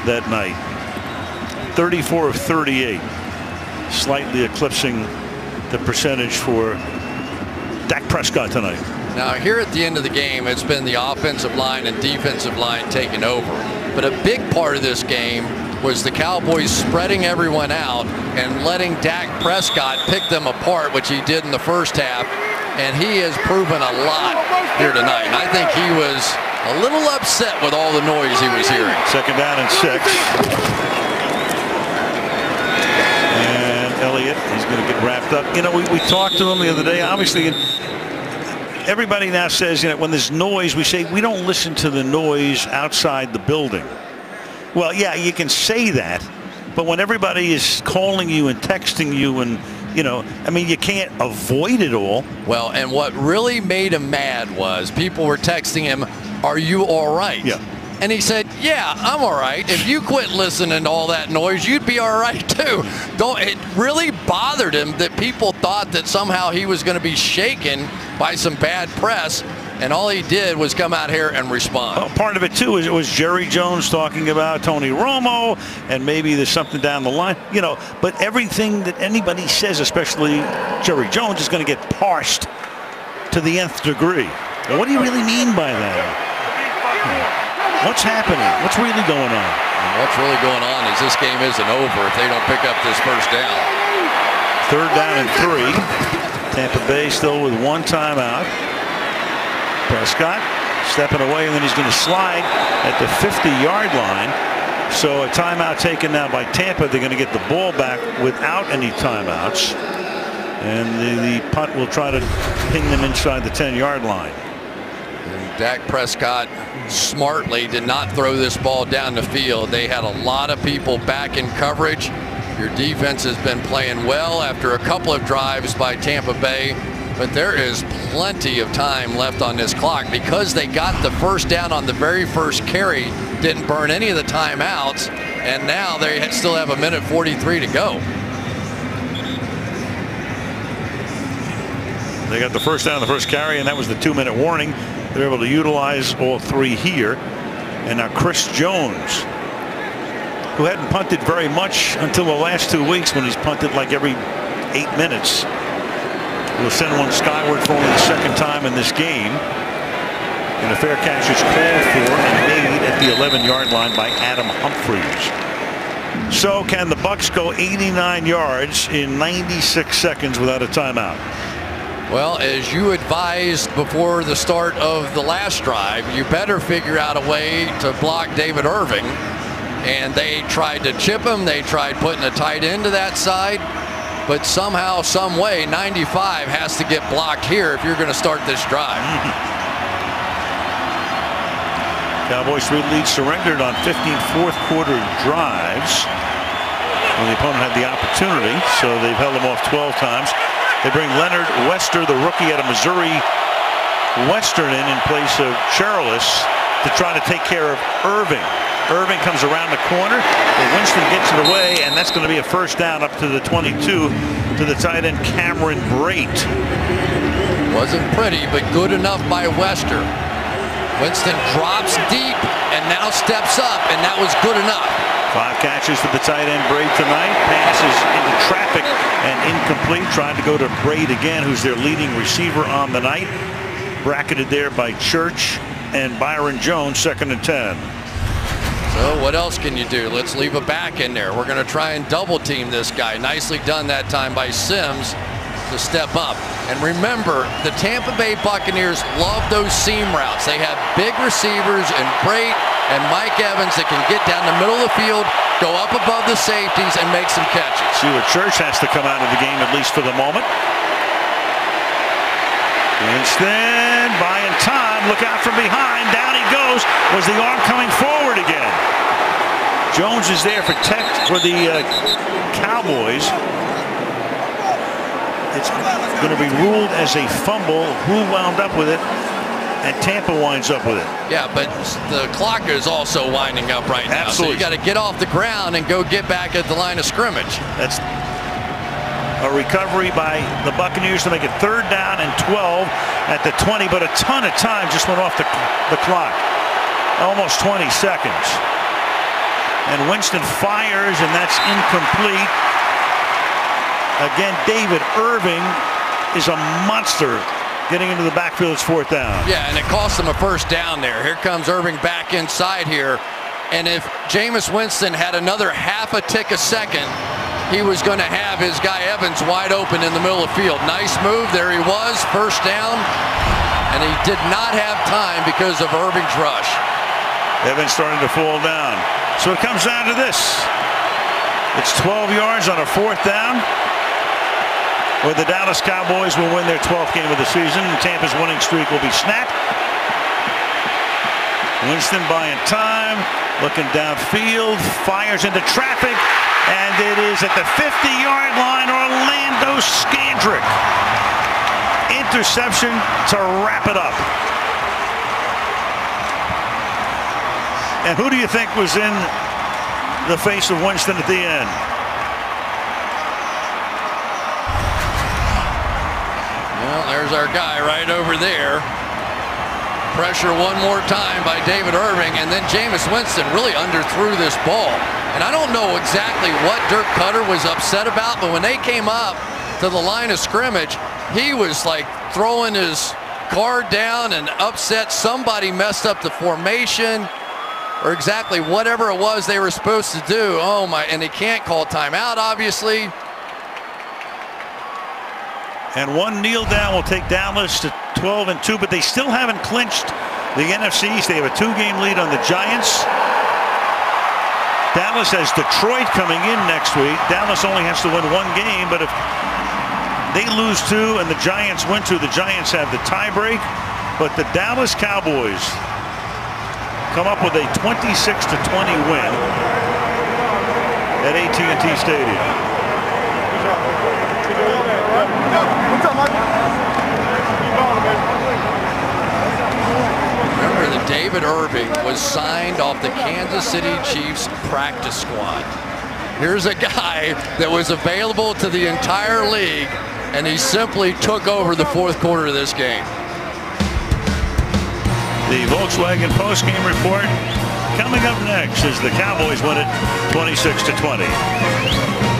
that night. 34 of 38. Slightly eclipsing the percentage for Dak Prescott tonight. Now here at the end of the game, it's been the offensive line and defensive line taking over. But a big part of this game was the Cowboys spreading everyone out and letting Dak Prescott pick them apart, which he did in the first half. And he has proven a lot here tonight. And I think he was a little upset with all the noise he was hearing. 2nd down and 6. And Elliott, he's going to get wrapped up. You know, we talked to him the other day. Obviously, everybody now says, you know, when there's noise, we say we don't listen to the noise outside the building. Well, yeah, you can say that, but when everybody is calling you and texting you and, you know, I mean, you can't avoid it all. Well, and what really made him mad was people were texting him, "Are you all right?" Yeah. And he said, "Yeah, I'm all right. If you quit listening to all that noise, you'd be all right too." It really bothered him that people thought that somehow he was going to be shaken by some bad press, and all he did was come out here and respond. Well, part of it too is it was Jerry Jones talking about Tony Romo, and maybe there's something down the line, you know. But everything that anybody says, especially Jerry Jones, is going to get parsed to the nth degree. Now, what do you really mean by that? What's happening? What's really going on? And what's really going on is this game isn't over if they don't pick up this first down. 3rd down and 3. Tampa Bay still with 1 timeout. Prescott stepping away, and then he's going to slide at the 50-yard line. So a timeout taken now by Tampa. They're going to get the ball back without any timeouts. And the punt will try to ping them inside the 10-yard line. And Dak Prescott smartly did not throw this ball down the field. They had a lot of people back in coverage. Your defense has been playing well after a couple of drives by Tampa Bay, but there is plenty of time left on this clock because they got the first down on the very first carry, didn't burn any of the timeouts, and now they still have 1:43 to go. They got the first down on the first carry, and that was the 2-minute warning. They're able to utilize all 3 here. And now Chris Jones, who hadn't punted very much until the last 2 weeks when he's punted like every 8 minutes, will send one skyward for only the 2nd time in this game. And a fair catch is called for and made at the 11-yard line by Adam Humphries. So can the Bucs go 89 yards in 96 seconds without a timeout? Well, as you advised before the start of the last drive, you better figure out a way to block David Irving. And they tried to chip him. They tried putting a tight end to that side. But somehow, some way, 95 has to get blocked here if you're going to start this drive. Cowboys 3 leads surrendered on 15 fourth-quarter drives when the opponent had the opportunity. So they've held them off 12 times. They bring Leonard Wester, the rookie out of Missouri Western, in place of Cherilus to try to take care of Irving. Irving comes around the corner, but Winston gets it away, and that's going to be a first down up to the 22 to the tight end Cameron Brate. Wasn't pretty, but good enough by Wester. Winston drops deep and now steps up, and that was good enough. 5 catches to the tight end Brate tonight. Passes into traffic and incomplete. Trying to go to Brate again, who's their leading receiver on the night. Bracketed there by Church and Byron Jones, 2nd and 10. So what else can you do? Let's leave a back in there. We're going to try and double team this guy. Nicely done that time by Sims to step up. And remember, the Tampa Bay Buccaneers love those seam routes. They have big receivers and Brate and Mike Evans that can get down the middle of the field, go up above the safeties, and make some catches. See where Church has to come out of the game, at least for the moment. Winston buying time. Look out from behind. Down he goes. Was the arm coming forward again? Jones is there for the Cowboys. It's going to be ruled as a fumble. Who wound up with it? And Tampa winds up with it. Yeah, but the clock is also winding up right now. Absolutely. So you got to get off the ground and go get back at the line of scrimmage. That's a recovery by the Buccaneers to make it 3rd down and 12 at the 20, but a ton of time just went off the clock. Almost 20 seconds. And Winston fires, and that's incomplete. Again, David Irving is a monster getting into the backfield. It's 4th down. Yeah, and it cost them a first down there. Here comes Irving back inside here. And if Jameis Winston had another half a tick a second, he was going to have his guy Evans wide open in the middle of the field. Nice move. There he was. First down. and he did not have time because of Irving's rush. Evans starting to fall down. So it comes down to this. It's 12 yards on a 4th down, or the Dallas Cowboys will win their 12th game of the season. Tampa's winning streak will be snapped. Winston buying time, looking downfield, fires into traffic, and it is at the 50-yard line. Orlando Scandrick. Interception to wrap it up. And who do you think was in the face of Winston at the end? Well, there's our guy right over there. Pressure one more time by David Irving, and then Jameis Winston really underthrew this ball. And I don't know exactly what Dirk Cutter was upset about, but when they came up to the line of scrimmage, he was like throwing his guard down and upset. Somebody messed up the formation, or exactly whatever it was they were supposed to do. Oh my, and they can't call timeout, obviously. And one kneel down will take Dallas to 12-2, but they still haven't clinched the NFC East. They have a 2-game lead on the Giants. Dallas has Detroit coming in next week. Dallas only has to win 1 game, but if they lose 2 and the Giants win 2, the Giants have the tiebreak. But the Dallas Cowboys come up with a 26-20 win at AT&T Stadium. Remember that David Irving was signed off the Kansas City Chiefs practice squad. Here's a guy that was available to the entire league, and he simply took over the 4th quarter of this game. The Volkswagen postgame report coming up next as the Cowboys win it 26-20.